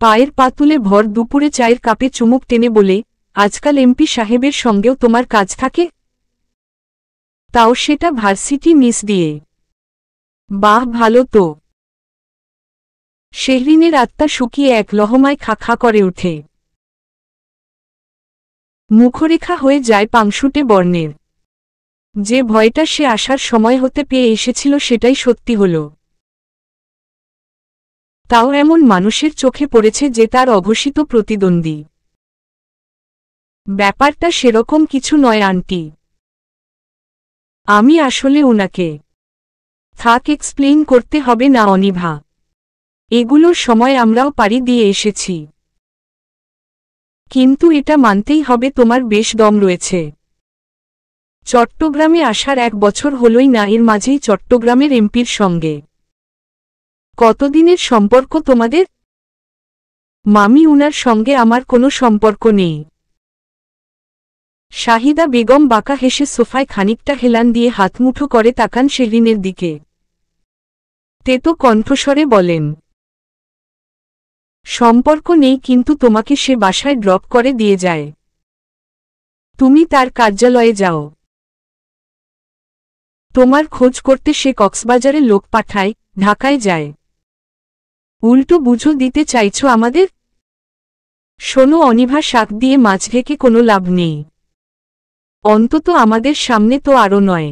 পায়ের পা তুলে ভর দুপুরে চায়ের কাপে চুমুক টেনে বলে, আজকাল এমপি সাহেবের সঙ্গেও তোমার কাজ থাকে? তাও সেটা ভার্সিটি মিস দিয়ে। বাহ, ভালো তো। শেহরিনের আত্মা শুকিয়ে এক লহমায় খা খা করে ওঠে। মুখরেখা হয়ে যায় পাংশুটে বর্ণের। যে ভয়টা সে আসার সময় হতে পেয়ে এসেছিল সেটাই সত্যি হল। তাও এমন মানুষের চোখে পড়েছে যে তার অঘোষিত প্রতিদ্বন্দ্বী। ব্যাপারটা সেরকম কিছু নয় আন্টি। আমি আসলে ওনাকে থাক এক্সপ্লেইন করতে হবে না অনিভা। এগুলোর সময় আমরাও পাড়ি দিয়ে এসেছি। কিন্তু এটা মানতেই হবে তোমার বেশ দম রয়েছে। চট্টগ্রামে আসার 1 বছর হলই না, এর মাঝেই চট্টগ্রামের এমপির সঙ্গে কতদিনের সম্পর্ক তোমাদের? মামি, উনার সঙ্গে আমার কোনো সম্পর্ক নেই। শাহিদা বেগম বাঁকা হেসে সোফায় খানিকটা হেলান দিয়ে হাতমুঠো করে তাকান শেহরিনের দিকে। তেতো কণ্ঠস্বরে বলেন, সম্পর্ক নেই, কিন্তু তোমাকে সে বাসায় ড্রপ করে দিয়ে যায়। তুমি তার কার্যালয়ে যাও। তোমার খোঁজ করতে সে কক্সবাজারে লোক পাঠায়, ঢাকায় যায়। উল্টো বুঝো দিতে চাইছো আমাদের? শোনো অনিভা, শাক দিয়ে মাছ ঢেকে কোনো লাভ নেই। অন্তত আমাদের সামনে তো আরও নয়।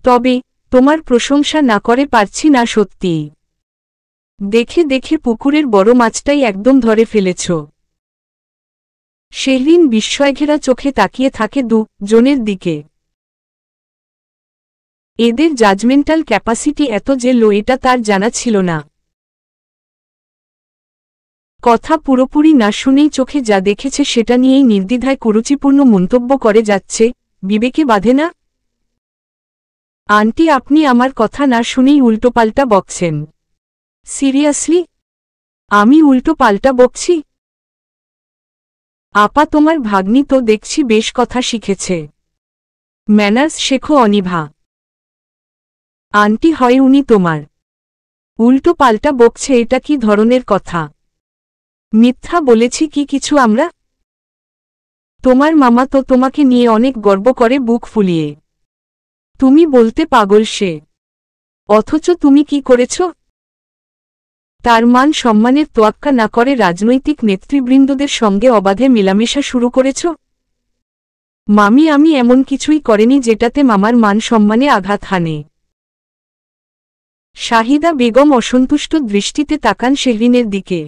তবে তোমার প্রশংসা না করে পারছি না সত্যিই। দেখে দেখে পুকুরের বড় মাছটাই একদম ধরে ফেলেছ। শেহরিন বিস্ময়ঘেরা চোখে তাকিয়ে থাকে দুজনের দিকে। এদের জাজমেন্টাল ক্যাপাসিটি এত যে লো, এটা তার জানা ছিল না। কথা পুরোপুরি না শুনেই চোখে যা দেখেছে সেটা নিয়েই নির্দ্বিধায় কুরুচিপূর্ণ মন্তব্য করে যাচ্ছে। বিবেকে বাধে না? আন্টি, আপনি আমার কথা না শুনেই উল্টোপাল্টা বকছেন। সিরিয়াসলি? আমি উল্টো পাল্টা বকছি? আপা, তোমার ভাগ্নি তো দেখছি বেশ কথা শিখেছে। ম্যানার্স শেখো অনিভা। আন্টি, হয় উনি তোমার উল্টো পাল্টা বকছে, এটা কি ধরনের কথা? মিথ্যা বলেছি কি কিছু আমরা? তোমার মামা তো তোমাকে নিয়ে অনেক গর্ব করে বুক ফুলিয়ে। তুমি বলতে পাগল সে। অথচ তুমি কি করেছ? তার মান সম্মানের তোয়াক্কা না করে রাজনৈতিক নেতৃবৃন্দদের সঙ্গে অবাধে মেলামেশা শুরু করেছ। মামি, আমি এমন কিছুই করেনি যেটাতে মামার মান সম্মানে আঘাত হানে। শাহিদা বেগম অসন্তুষ্ট দৃষ্টিতে তাকান শেহরিনের দিকে।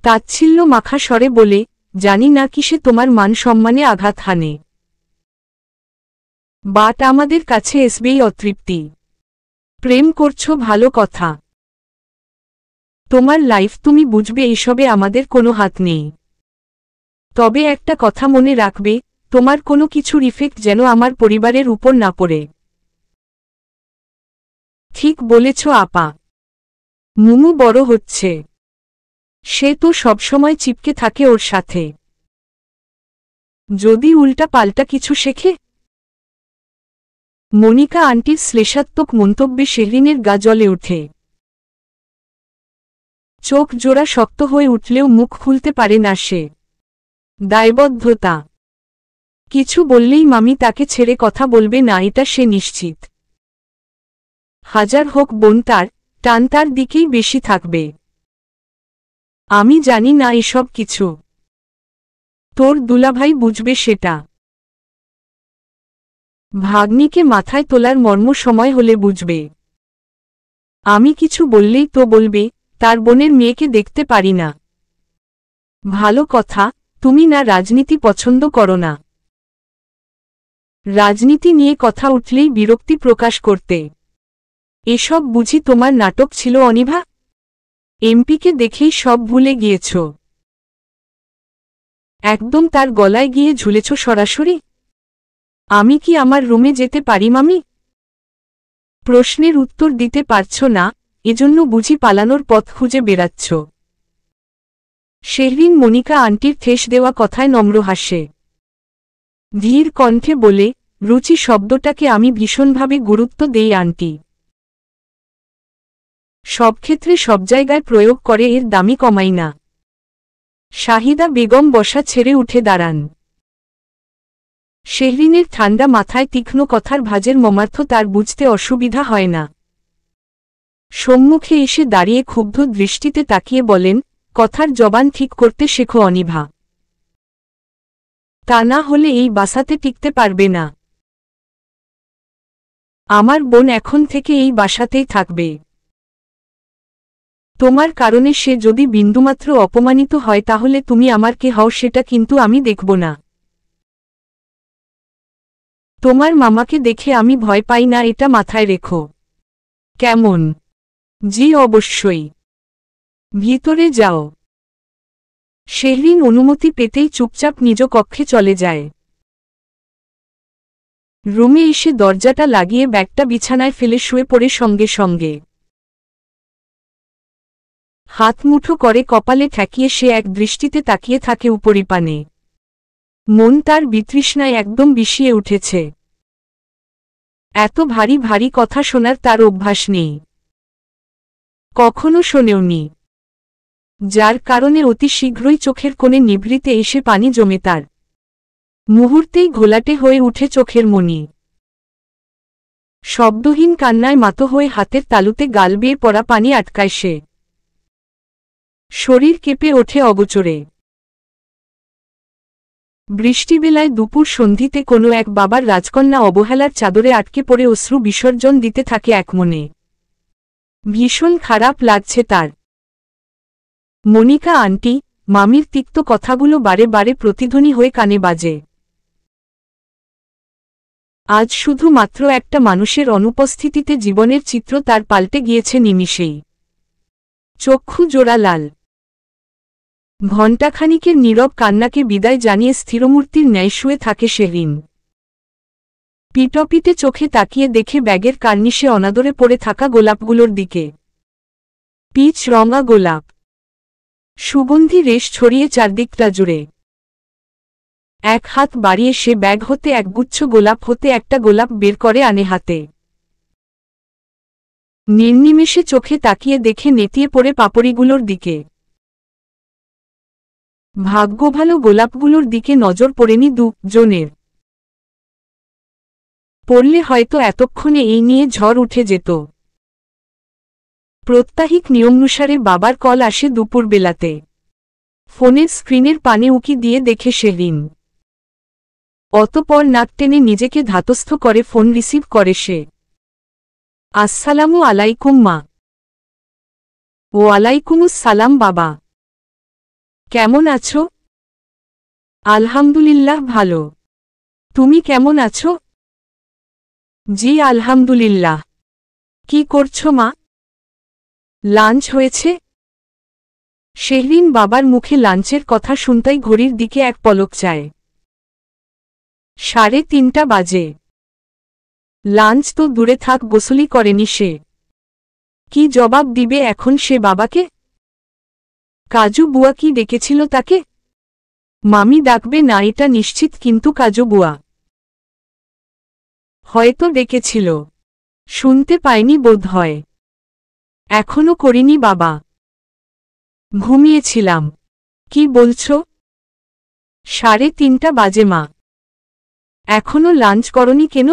তাচ্ছিল্য মাখা স্বরে বলে, জানি না কিসে তোমার মান সম্মানে আঘাত হানে, বাট আমাদের কাছে এসবেই অতৃপ্তি। প্রেম করছো ভালো কথা। তোমার লাইফ তুমি বুঝবে, এসবে আমাদের কোনো হাত নেই। তবে একটা কথা মনে রাখবে, তোমার কোনো কিছুর ইফেক্ট যেন আমার পরিবারের উপর না পড়ে। ঠিক বলেছ আপা। মুমু বড় হচ্ছে। সে তো সবসময় চিপকে থাকে ওর সাথে। যদি উল্টা পাল্টা কিছু শেখে? মনিকা আন্টির শ্লেষাত্মক মন্তব্যে শেহরিনের গা জ্বলে ওঠে। চোখ জোড়া শক্ত হয়ে উঠলেও মুখ খুলতে পারে না সে। দায়বদ্ধতা। কিছু বললেই মামি তাকে ছেড়ে কথা বলবে না, এটা সে নিশ্চিত। হাজার হোক বোন, তার টান তার দিকেই বেশি থাকবে। আমি জানি না এসব কিছু। তোর দুলাভাই বুঝবে সেটা। ভাগ্নিকে মাথায় তোলার মর্ম সময় হলে বুঝবে। আমি কিছু বললেই তো বলবে, তার বোনের মেয়েকে দেখতে পারি না। ভালো কথা, তুমি না রাজনীতি পছন্দ করো না। রাজনীতি নিয়ে কথা উঠলেই বিরক্তি প্রকাশ করতে। এসব বুঝি তোমার নাটক ছিল অনিভা? এমপিকে দেখেই সব ভুলে গিয়েছ। একদম তার গলায় গিয়ে ঝুলেছ সরাসরি। আমি কি আমার রুমে যেতে পারি মামি? প্রশ্নের উত্তর দিতে পারছ না, এজন্য বুঝি পালানোর পথ খুঁজে বেড়াচ্ছ। শেহরিন মনিকা আন্টির ঠেস দেওয়া কথায় নম্র হাসে। ধীর কণ্ঠে বলে, রুচি শব্দটাকে আমি ভীষণভাবে গুরুত্ব দেই আন্টি। সব ক্ষেত্রে সব জায়গায় প্রয়োগ করে, এর দামই কমাই না। শাহিদা বেগম বসা ছেড়ে উঠে দাঁড়ান। শেহরিনের ঠান্ডা মাথায় তীক্ষ্ণ কথার ভাঁজের মর্মার্থ তার বুঝতে অসুবিধা হয় না। সম্মুখে এসে দাঁড়িয়ে ক্ষুব্ধ দৃষ্টিতে তাকিয়ে বলেন, কথার জবান ঠিক করতে শেখো অনিভা। তা না হলে এই বাসাতে টিকতে পারবে না। আমার বোন এখন থেকে এই বাসাতেই থাকবে। তোমার কারণে সে যদি বিন্দুমাত্র অপমানিত হয় তাহলে তুমি আমার কে হও সেটা কিন্তু আমি দেখব না। তোমার মামাকে দেখে আমি ভয় পাই না, এটা মাথায় রেখো। কেমন? জি অবশ্যই। ভিতরে যাও। শেহরিন অনুমতি পেতেই চুপচাপ নিজ কক্ষে চলে যায়। রুমে এসে দরজাটা লাগিয়ে ব্যাগটা বিছানায় ফেলে শুয়ে পড়ে সঙ্গে সঙ্গে হাত মুঠো করে কপালে ঠেকিয়ে সে এক দৃষ্টিতে তাকিয়ে থাকে উপরিপানে। মন তার বিতৃষ্ণায় একদম বিষিয়ে উঠেছে। এত ভারী ভারী কথা শোনার তার অভ্যাস নেই, কখনো শোনেওনি, যার কারণে অতি শীঘ্রই চোখের কোণে নিভৃতে এসে পানি জমে তার। মুহূর্তেই ঘোলাটে হয়ে উঠে চোখের মণি। শব্দহীন কান্নায় মাতো হয়ে হাতের তালুতে গাল বেয়ে পড়া পানি আটকায় সে। শরীর কেঁপে ওঠে অগোচরে। বৃষ্টিবেলায় দুপুর সন্ধিতে কোনো এক বাবার রাজকন্যা অবহেলার চাদরে আটকে পড়ে অশ্রু বিসর্জন দিতে থাকে একমনে। ভীষণ খারাপ লাগছে তার। মনিকা আন্টি, মামির তিক্ত কথাগুলো বারে বারে প্রতিধ্বনি হয়ে কানে বাজে। আজ শুধুমাত্র একটা মানুষের অনুপস্থিতিতে জীবনের চিত্র তার পাল্টে গিয়েছে নিমিষেই। চক্ষু জোড়া লাল। ঘণ্টাখানিকের নীরব কান্নাকে বিদায় জানিয়ে স্থিরমূর্তির ন্যায় শুয়ে থাকে শেহরিন। পিটপিটে চোখে তাকিয়ে দেখে ব্যাগের কার্নিশে অনাদরে পড়ে থাকা গোলাপগুলোর দিকে। পিচ রঙা গোলাপ, সুগন্ধি রেশ ছড়িয়ে চারদিকটা জুড়ে। এক হাত বাড়িয়ে সে ব্যাগ হতে একগুচ্ছ গোলাপ হতে একটা গোলাপ বের করে আনে হাতে। নির্নিমেষে চোখে তাকিয়ে দেখে নেতিয়ে পড়ে পাপড়িগুলোর দিকে। ভাগ্য ভালো গোলাপগুলোর দিকে নজর পড়েনি দুজনের। পড়লে হয়তো এতক্ষণে এই নিয়ে ঝড় উঠে যেত। প্রত্যাহিক নিয়মানুসারে বাবার কল আসে দুপুর বেলাতে। ফোনের স্ক্রিনের পানে উকি দিয়ে দেখে শেহরিন। অতঃপর নাক টেনে নিজেকে ধাতস্থ করে ফোন রিসিভ করে সে। আসসালামু আলাইকুম মা। ওয়ালাইকুমুস সালাম বাবা। কেমন আছো? আলহামদুলিল্লাহ ভালো। তুমি কেমন আছো? জি আলহামদুলিল্লাহ। কি করছো মা? লাঞ্চ হয়েছে? শেহরিন বাবার মুখে লাঞ্চের কথা শুনতেই ঘড়ির দিকে এক পলক চায়। 3:30 বাজে। লাঞ্চ তো দূরে থাক, গোসলই করেনি সে। কি জবাব দিবে এখন সে বাবাকে? কাজু বুয়া কি ডেকেছিল তাকে? মামি ডাকবে না এটা নিশ্চিত, কিন্তু কাজু বুয়া হয়তো ডেকেছিল, শুনতে পায়নি বোধ হয়। এখনো করিনি বাবা, ঘুমিয়েছিলাম। কি বলছো? 3:30 বাজে মা, এখনো লাঞ্চ করনি কেন?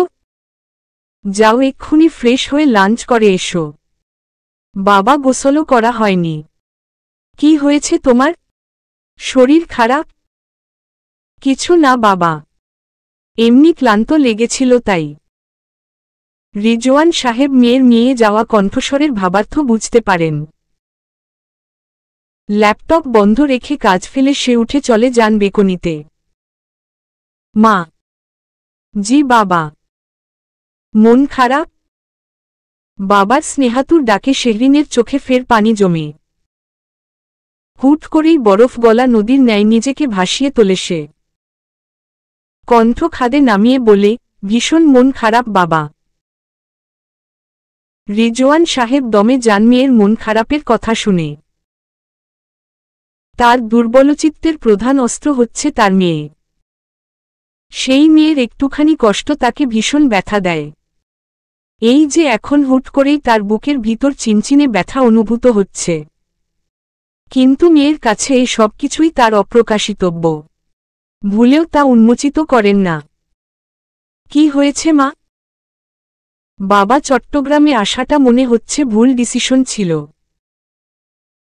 যাও এক্ষুনি ফ্রেশ হয়ে লাঞ্চ করে এসো। বাবা গোসলও করা হয়নি। কি হয়েছে তোমার? শরীর খারাপ? কিছু না বাবা, এমনি ক্লান্ত লেগেছিল তাই। রিজওয়ান সাহেব মেয়ের নিয়ে যাওয়া কণ্ঠস্বরের ভাবার্থ বুঝতে পারেন। ল্যাপটপ বন্ধ রেখে কাজ ফেলে সে উঠে চলে যান বেকনিতে। মা। জি বাবা। মন খারাপ? বাবার স্নেহাতুর ডাকে শেহরিনের চোখে ফের পানি জমে। হুট করেই বরফ গলা নদীর ন্যায় নিজেকে ভাসিয়ে তোলে সে। কণ্ঠ খাদে নামিয়ে বলে, ভীষণ মন খারাপ বাবা। রিজওয়ান সাহেব দমে যান মেয়ের মন খারাপের কথা শুনে। তার দুর্বলচিত্তের প্রধান অস্ত্র হচ্ছে তার মেয়ে। সেই মেয়ের একটুখানি কষ্ট তাকে ভীষণ ব্যথা দেয়। এই যে এখন হুট করেই তার বুকের ভিতর চিনচিনে ব্যথা অনুভূত হচ্ছে। কিন্তু মেয়ের কাছে এই সব কিছুই তার অপ্রকাশিতব্য। ভুলেও তা উন্মোচিত করেন না। কি হয়েছে মা? বাবা, চট্টগ্রামে আসাটা মনে হচ্ছে ভুল ডিসিশন ছিল।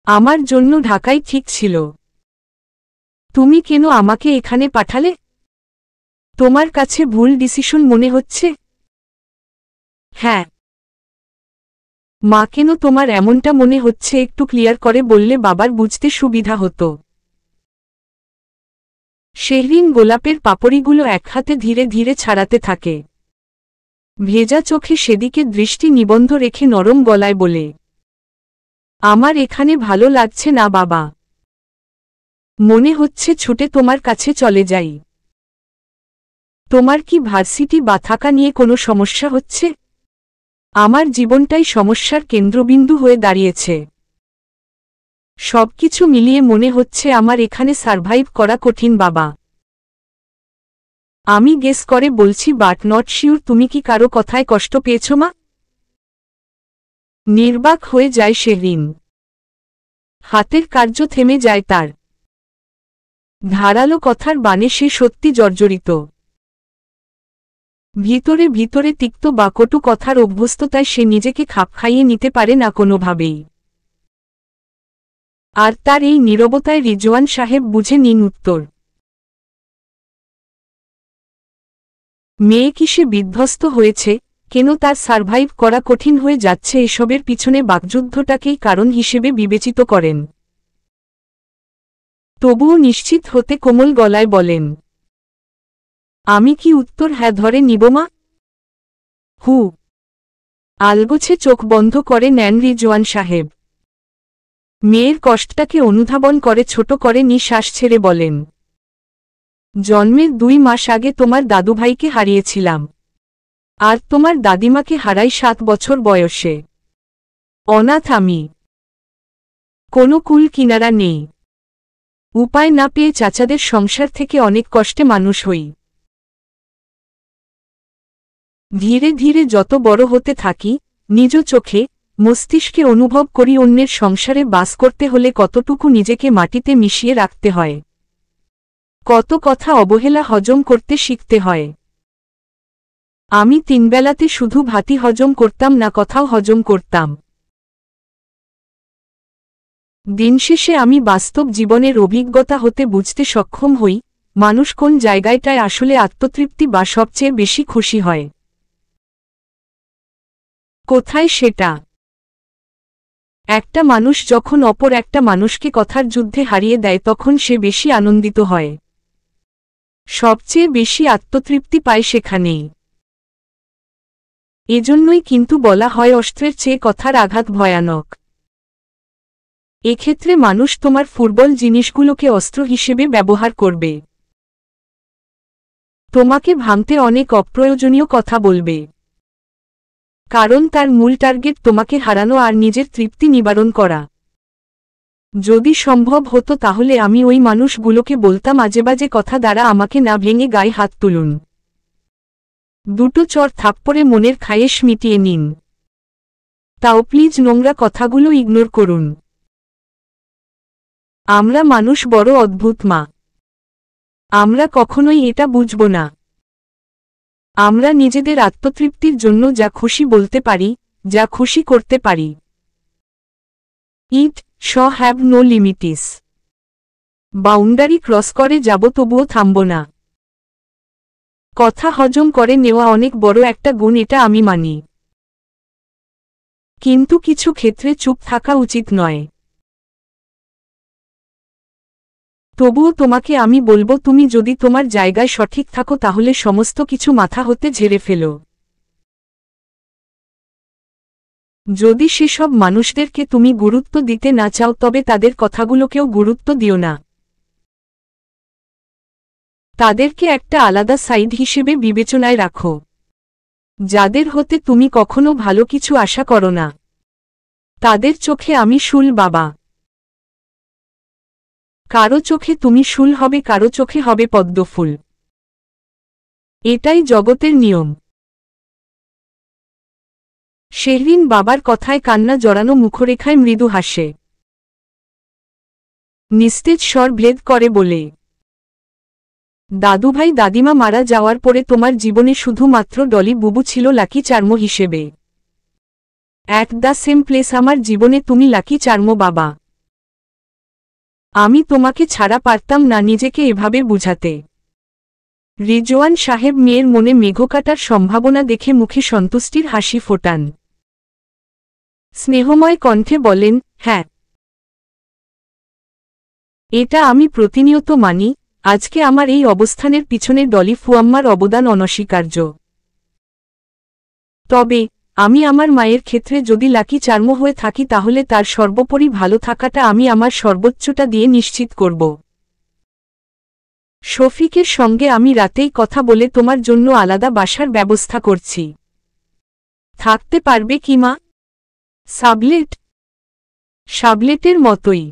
আমার জন্য ঢাকাই ঠিক ছিল। তুমি কেন আমাকে এখানে পাঠালে? তোমার কাছে ভুল ডিসিশন মনে হচ্ছে? হ্যাঁ। মা, কেন তোমার এমনটা মনে হচ্ছে একটু ক্লিয়ার করে বললে বাবার বুঝতে সুবিধা হতো। শেহরিন গোলাপের পাপড়িগুলো এক হাতে ধীরে ধীরে ছাড়াতে থাকে। ভেজা চোখে সেদিকে দৃষ্টি নিবন্ধ রেখে নরম গলায় বলে, আমার এখানে ভালো লাগছে না বাবা। মনে হচ্ছে ছুটে তোমার কাছে চলে যাই। তোমার কি ভার্সিটি বা থাকা নিয়ে কোনো সমস্যা হচ্ছে? আমার জীবনটাই সমস্যার কেন্দ্রবিন্দু হয়ে দাঁড়িয়েছে। সবকিছু মিলিয়ে মনে হচ্ছে আমার এখানে সারভাইভ করা কঠিন বাবা। আমি গেস করে বলছি, বাট নট শিওর। তুমি কি কারো কথায় কষ্ট পেয়েছ মা? নির্বাক হয়ে যায় শেহরিন। হাতের কার্য থেমে যায় তার। ধারালো কথার বাণে সে সত্যি জর্জরিত। ভিতরে ভিতরে তিক্ত বা কটু কথার অভ্যস্ততায় সে নিজেকে খাপ খাইয়ে নিতে পারে না কোনোভাবেই। আর তার এই নীরবতায় রিজওয়ান সাহেব বুঝে নিন উত্তর। মেয়ে কি সে বিধ্বস্ত হয়েছে? কেন তার সারভাইভ করা কঠিন হয়ে যাচ্ছে? এসবের পিছনে বাকযুদ্ধটাকেই কারণ হিসেবে বিবেচিত করেন। তবুও নিশ্চিত হতে কোমল গলায় বলেন, আমি কি উত্তর হ্যাঁ ধরে নিব মা? হু। আলগোছে চোখ বন্ধ করে নেন রিজওয়ান সাহেব। মেয়ের কষ্টটাকে অনুধাবন করে ছোট করে নিঃশ্বাস ছেড়ে বলেন, জন্মের 2 মাস আগে তোমার দাদুভাইকে হারিয়েছিলাম। আর তোমার দাদিমাকে হারাই 7 বছর বয়সে। অনাথ আমি। কোনো কুল কিনারা নেই। উপায় না পেয়ে চাচাদের সংসার থেকে অনেক কষ্টে মানুষ হই। ধীরে ধীরে যত বড় হতে থাকি, নিজ চোখে মস্তিষ্কে অনুভব করি অন্যের সংসারে বাস করতে হলে কতটুকু নিজেকে মাটিতে মিশিয়ে রাখতে হয়, কত কথা অবহেলা হজম করতে শিখতে হয়। আমি 3 বেলাতে শুধু ভাতই হজম করতাম না, কথাও হজম করতাম। দিন শেষে আমি বাস্তব জীবনের অভিজ্ঞতা হতে বুঝতে সক্ষম হই মানুষ কোন জায়গাটায় আসলে আত্মতৃপ্তি বা সবচেয়ে বেশি খুশি হয়। কোথায় সেটা? একটা মানুষ যখন অপর একটা মানুষকে কথার যুদ্ধে হারিয়ে দেয় তখন সে বেশি আনন্দিত হয়, সবচেয়ে বেশি আত্মতৃপ্তি পায় সেখানেই। এজন্যই কিন্তু বলা হয় অস্ত্রের চেয়ে কথার আঘাত ভয়ানক। এক্ষেত্রে মানুষ তোমার ফুটবল জিনিসগুলোকে অস্ত্র হিসেবে ব্যবহার করবে। তোমাকে ভাঙতে অনেক অপ্রয়োজনীয় কথা বলবে। কারণ তার মূল টার্গেট তোমাকে হারানো আর নিজের তৃপ্তি নিবারণ করা। যদি সম্ভব হতো তাহলে আমি ওই মানুষগুলোকে বলতাম আজেবাজে কথা দ্বারা আমাকে না ভেঙে গায়ে হাত তুলুন। 2 চড় থাপ্পড়ে মনের খায়েশ মিটিয়ে নিন। তাও প্লিজ নোংরা কথাগুলো ইগনোর করুন। আমরা মানুষ বড় অদ্ভুত মা। আমরা কখনোই এটা বুঝব না। আমরা নিজেদের আত্মতৃপ্তির জন্য যা খুশি বলতে পারি, যা খুশি করতে পারি। It have no limits. Boundary cross করে যাব তবুও থামব না। কথা হজম করে নেওয়া অনেক বড় একটা গুণ, এটা আমি মানি। কিন্তু কিছু ক্ষেত্রে চুপ থাকা উচিত নয়। তবুও তোমাকে আমি বলবো, তুমি যদি তোমার জায়গায় সঠিক থাকো তাহলে সমস্ত কিছু মাথা হতে ঝেড়ে ফেলো। যদি সেসব মানুষদেরকে তুমি গুরুত্ব দিতে না চাও তবে তাদের কথাগুলোকেও গুরুত্ব দিও না। তাদেরকে একটা আলাদা সাইড হিসেবে বিবেচনায় রাখো, যাদের হতে তুমি কখনো ভালো কিছু আশা করো না। তাদের চোখে আমি শুল বাবা। কারো চোখে তুমি শুল হবে, কারো চোখে হবে পদ্মফুল। এটাই জগতের নিয়ম। শেহরিন বাবার কথায় কান্না জড়ানো মুখরেখায় মৃদু হাসে। নিস্তেজ স্বর ভেদ করে বলে, দাদুভাই দাদিমা মারা যাওয়ার পরে তোমার জীবনে শুধুমাত্র ডলি বুবু ছিল লাকি চার্মো হিসেবে। অ্যাট দ্য সেম প্লেস আমার জীবনে তুমি লাকি চার্মো বাবা। আমি তোমাকে ছাড়া পারতাম না নিজেকে এভাবে বুঝাতে। রিজওয়ান সাহেব মেয়ের মনে মেঘকাটার সম্ভাবনা দেখে মুখে সন্তুষ্টির হাসি ফোটান। স্নেহময় কণ্ঠে বলেন, হ্যাঁ, এটা আমি প্রতিনিয়ত মানি। আজকে আমার এই অবস্থানের পিছনে ডলি ফুয়াম্মার অবদান অনস্বীকার্য। তবে আমি আমার মায়ের ক্ষেত্রে যদি লাকি চার্মো হয়ে থাকি তাহলে তার সর্বোপরি ভালো থাকাটা আমি আমার সর্বোচ্চটা দিয়ে নিশ্চিত করব। শফিকের সঙ্গে আমি রাতেই কথা বলে তোমার জন্য আলাদা বাসার ব্যবস্থা করছি। থাকতে পারবে কি মা? সাবলেট? সাবলেটের মতোই,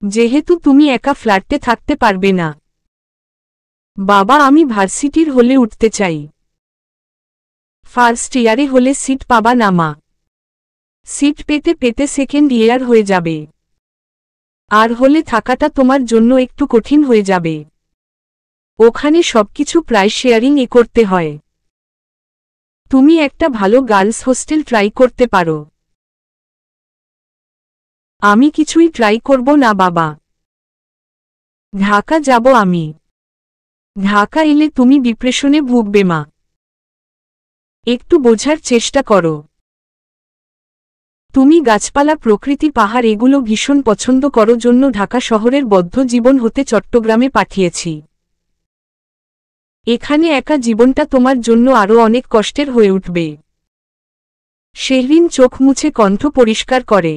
যেহেতু তুমি একা ফ্ল্যাটে থাকতে পারবে না। বাবা, আমি ভার্সিটির হলে উঠতে চাই। ফার্স্ট ইয়ারে হলে সিট পাবা না মা। সিট পেতে পেতে সেকেন্ড ইয়ার হয়ে যাবে। আর হলে থাকাটা তোমার জন্য একটু কঠিন হয়ে যাবে। ওখানে সবকিছু প্রায় শেয়ারিং করতে হয়। তুমি একটা ভালো গার্লস হোস্টেল ট্রাই করতে পারো। আমি কিছুই ট্রাই করব না বাবা। ঢাকা যাব আমি। ঢাকা এলে তুমি ডিপ্রেশনে ভুগবে মা। একটু বোঝার চেষ্টা করো। তুমি গাছপালা, প্রকৃতি, পাহাড় এগুলো ভীষণ পছন্দ করো জন্য ঢাকা শহরের বদ্ধ জীবন হতে চট্টগ্রামে পাঠিয়েছি। এখানে একা জীবনটা তোমার জন্য আরও অনেক কষ্টের হয়ে উঠবে। শেহরিন চোখ মুছে কণ্ঠ পরিষ্কার করে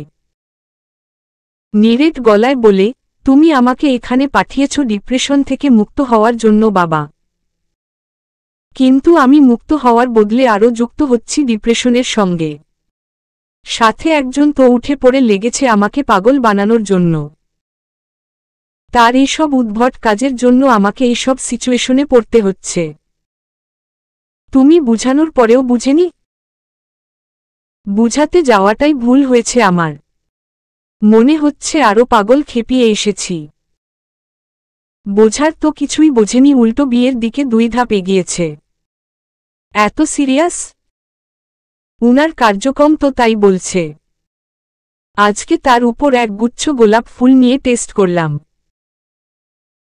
নিরেট গলায় বলে, তুমি আমাকে এখানে পাঠিয়েছ ডিপ্রেশন থেকে মুক্ত হওয়ার জন্য বাবা। কিন্তু আমি মুক্ত হওয়ার বদলে আরও যুক্ত হচ্ছি ডিপ্রেশনের সঙ্গে। সাথে একজন তো উঠে পড়ে লেগেছে আমাকে পাগল বানানোর জন্য। তার এইসব উদ্ভট কাজের জন্য আমাকে এইসব সিচুয়েশনে পড়তে হচ্ছে। তুমি বুঝানোর পরেও বুঝেনি। বুঝাতে যাওয়াটাই ভুল হয়েছে আমার। মনে হচ্ছে আরও পাগল খেপিয়ে এসেছি। বোঝার তো কিছুই বোঝেনি, উল্টো বিয়ের দিকে 2 ধাপ এগিয়েছে। এত সিরিয়াস? উনার কার্যক্রম তো তাই বলছে। আজকে তার উপর এক গুচ্ছ গোলাপ ফুল নিয়ে টেস্ট করলাম।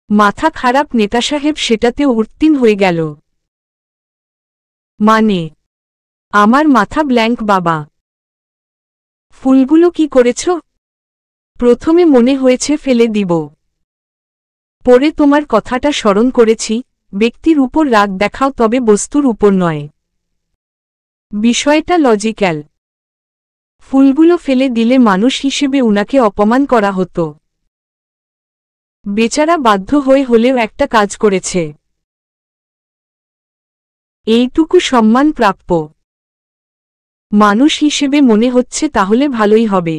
মাথা খারাপ নেতা সাহেব সেটাতেও উত্তীর্ণ হয়ে গেল। মানে? আমার মাথা ব্ল্যাঙ্ক বাবা। ফুলগুলো কি করেছ? প্রথমে মনে হয়েছে ফেলে দিব। পরে তোমার কথাটা স্মরণ করেছি, ব্যক্তির উপর রাগ দেখাও তবে বস্তুর উপর নয়। বিষয়টা লজিক্যাল। ফুলগুলো ফেলে দিলে মানুষ হিসেবে উনাকে অপমান করা হতো। বেচারা বাধ্য হয়ে হলেও একটা কাজ করেছে। এইটুকু সম্মান প্রাপ্য। মানুষ হিসেবে মনে হচ্ছে তাহলে ভালোই হবে।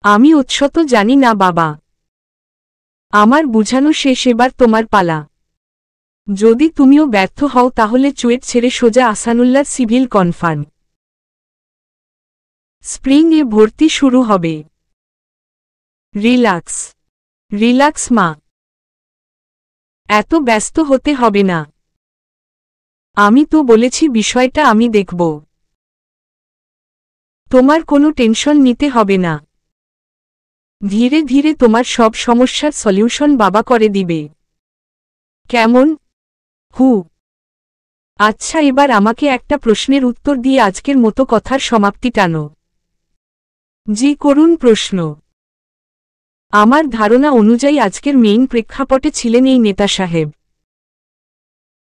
আমি উৎসত জানি না বাবা। আমার বুঝানো শেষ, এবার তোমার পালা। যদি তুমিও ব্যর্থ হও তাহলে চুয়েট ছেড়ে সোজা আসানুল্লার সিভিল কনফার্ম। স্প্রিং এ ভর্তি শুরু হবে। রিল্যাক্স, রিল্যাক্স মা। এত ব্যস্ত হতে হবে না। আমি তো বলেছি বিষয়টা আমি দেখব। তোমার কোনো টেনশন নিতে হবে না। ধীরে ধীরে তোমার সব সমস্যার সলিউশন বাবা করে দিবে। কেমন? আচ্ছা, এবার আমাকে একটা প্রশ্নের উত্তর দিয়ে আজকের মতো কথার সমাপ্তি টানো। জি করুন। প্রশ্ন? আমার ধারণা অনুযায়ী আজকের মেইন প্রেক্ষাপটে ছিলেন এই নেতা সাহেব।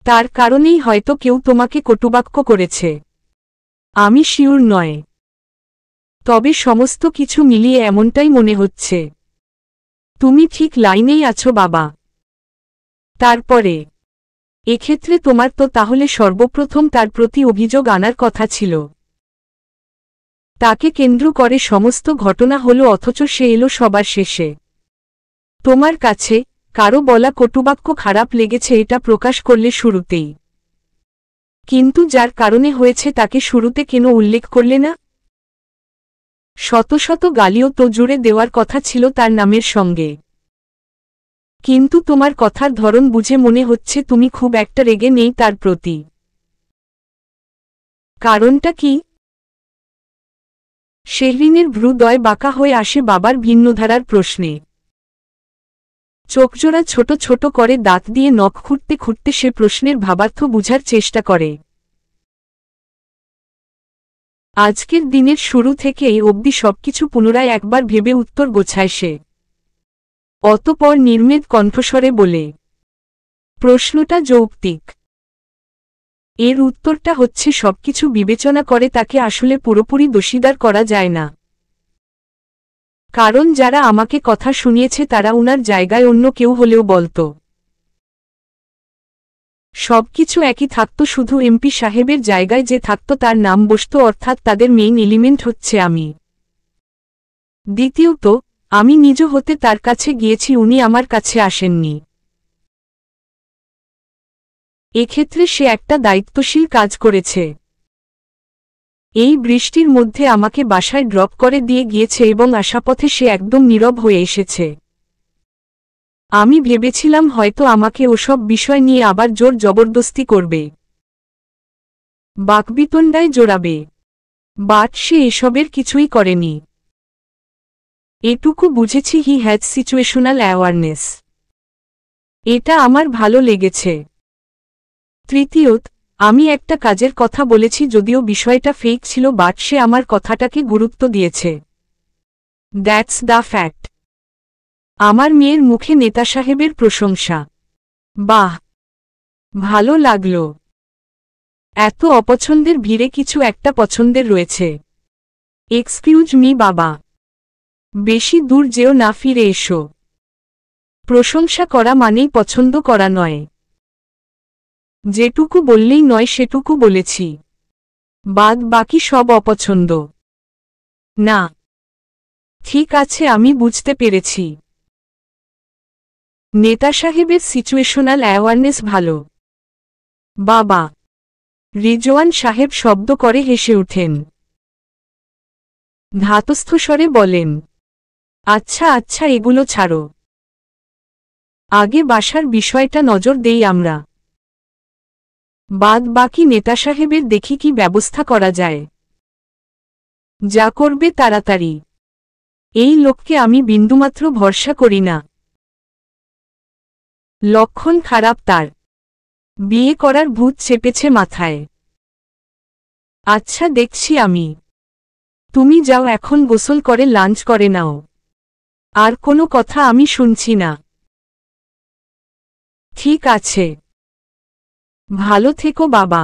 তার কারণেই হয়তো কেউ তোমাকে কটুবাক্য করেছে। আমি শিওর নয়, তবে সমস্ত কিছু মিলিয়ে এমনটাই মনে হচ্ছে। তুমি ঠিক লাইনেই আছো বাবা। তারপরে এক্ষেত্রে তোমার তো তাহলে সর্বপ্রথম তার প্রতি অভিযোগ আনার কথা ছিল। তাকে কেন্দ্র করে সমস্ত ঘটনা হলো অথচ সে এলো সবার শেষে। তোমার কাছে কারো বলা কটুবাক্য খারাপ লেগেছে এটা প্রকাশ করলে শুরুতেই, কিন্তু যার কারণে হয়েছে তাকে শুরুতে কেন উল্লেখ করলে না? শত শত গালিও তো জুড়ে দেওয়ার কথা ছিল তার নামের সঙ্গে, কিন্তু তোমার কথার ধরন বুঝে মনে হচ্ছে তুমি খুব একটা রেগে নেই তার প্রতি। কারণটা কি? শেহরিনের ভ্রুদয় বাঁকা হয়ে আসে বাবার ভিন্নধারার প্রশ্নে। চোখজোড়া ছোট ছোট করে দাঁত দিয়ে নখ খুঁটতে খুঁটতে সে প্রশ্নের ভাবার্থ বুঝার চেষ্টা করে। আজকের দিনের শুরু থেকে এই অবধি সবকিছু পুনরায় একবার ভেবে উত্তর গোছায় সে। অতঃপর নির্মেদ কণ্ঠস্বরে বলে, প্রশ্নটা যৌক্তিক। এর উত্তরটা হচ্ছে সবকিছু বিবেচনা করে তাকে আসলে পুরোপুরি দোষীদার করা যায় না। কারণ যারা আমাকে কথা শুনিয়েছে তারা উনার জায়গায় অন্য কেউ হলেও বলতো সবকিছু একই থাকতো, শুধু এমপি সাহেবের জায়গায় যে থাকতো তার নাম বসত, অর্থাৎ তাদের মেইন এলিমেন্ট হচ্ছে আমি। দ্বিতীয়ত, আমি নিজ হতে তার কাছে গিয়েছি, উনি আমার কাছে আসেননি। এক্ষেত্রে সে একটা দায়িত্বশীল কাজ করেছে। এই বৃষ্টির মধ্যে আমাকে বাসায় ড্রপ করে দিয়ে গিয়েছে এবং আশাপথে সে একদম নীরব হয়ে এসেছে। আমি ভেবেছিলাম হয়তো আমাকে ওসব বিষয় নিয়ে আবার জোর জবরদস্তি করবে, বাকবিতণ্ডায় জোড়াবে, বাট সে এসবের কিছুই করেনি। এটুকু বুঝেছি হি হ্যাজ সিচুয়েশনাল অ্যাওয়ারনেস। এটা আমার ভালো লেগেছে। তৃতীয়ত, আমি একটা কাজের কথা বলেছি যদিও বিষয়টা ফেক ছিল, বাট সে আমার কথাটাকে গুরুত্ব দিয়েছে। That's the fact. আমার মেয়ের মুখে নেতা সাহেবের প্রশংসা। বাহ, ভালো লাগল। এত অপছন্দের ভিড়ে কিছু একটা পছন্দের রয়েছে। এক্সকিউজ মি বাবা, বেশি দূর যেও না, ফিরে এসো। প্রশংসা করা মানেই পছন্দ করা নয়। যেটুকু বললেই নয় সেটুকু বলেছি, বাদ বাকি সব অপছন্দ। না, ঠিক আছে, আমি বুঝতে পেরেছি। নেতা সাহেবের সিচুয়েশনাল অ্যাওয়ারনেস ভালো। বাবা, রিজওয়ান সাহেব শব্দ করে হেসে ওঠেন। ধাতস্থ স্বরে বলেন, আচ্ছা আচ্ছা, এগুলো ছাড়ো, আগে বাসার বিষয়টা নজর দেই আমরা। বাদ বাকি নেতা সাহেবের দেখি কি ব্যবস্থা করা যায়। যা করবে তাড়াতাড়ি। এই লোককে আমি বিন্দুমাত্র ভরসা করি না। লক্ষণ খারাপ তার। বিয়ে করার ভূত চেপেছে মাথায়। আচ্ছা, দেখছি আমি। তুমি যাও এখন, গোসল করে লাঞ্চ করে নাও। আর কোনো কথা আমি শুনছি না। ঠিক আছে, ভালো থেকো বাবা।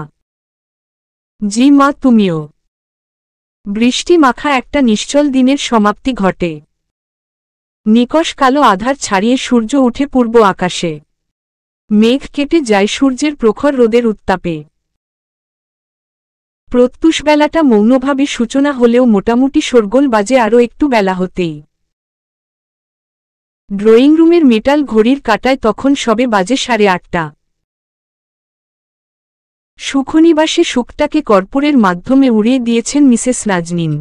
জি মা, তুমিও। বৃষ্টি মাখা একটা নিশ্চল দিনের সমাপ্তি ঘটে। নিকষ কালো আধার ছাড়িয়ে সূর্য উঠে পূর্ব আকাশে। মেঘ কেটে যায় সূর্যের প্রখর রোদের উত্তাপে। প্রত্যুষ বেলাটা মৌনভাবে সূচনা হলেও মোটামুটি শোরগোল বাজে আরও একটু বেলা হতেই। ড্রয়িং রুমের মেটাল ঘড়ির কাঁটায় তখন সবে বাজে 8:30। সুখনিবাসে সুখটাকে কর্পূরের মাধ্যমে উড়িয়ে দিয়েছেন মিসেস নাজনীন।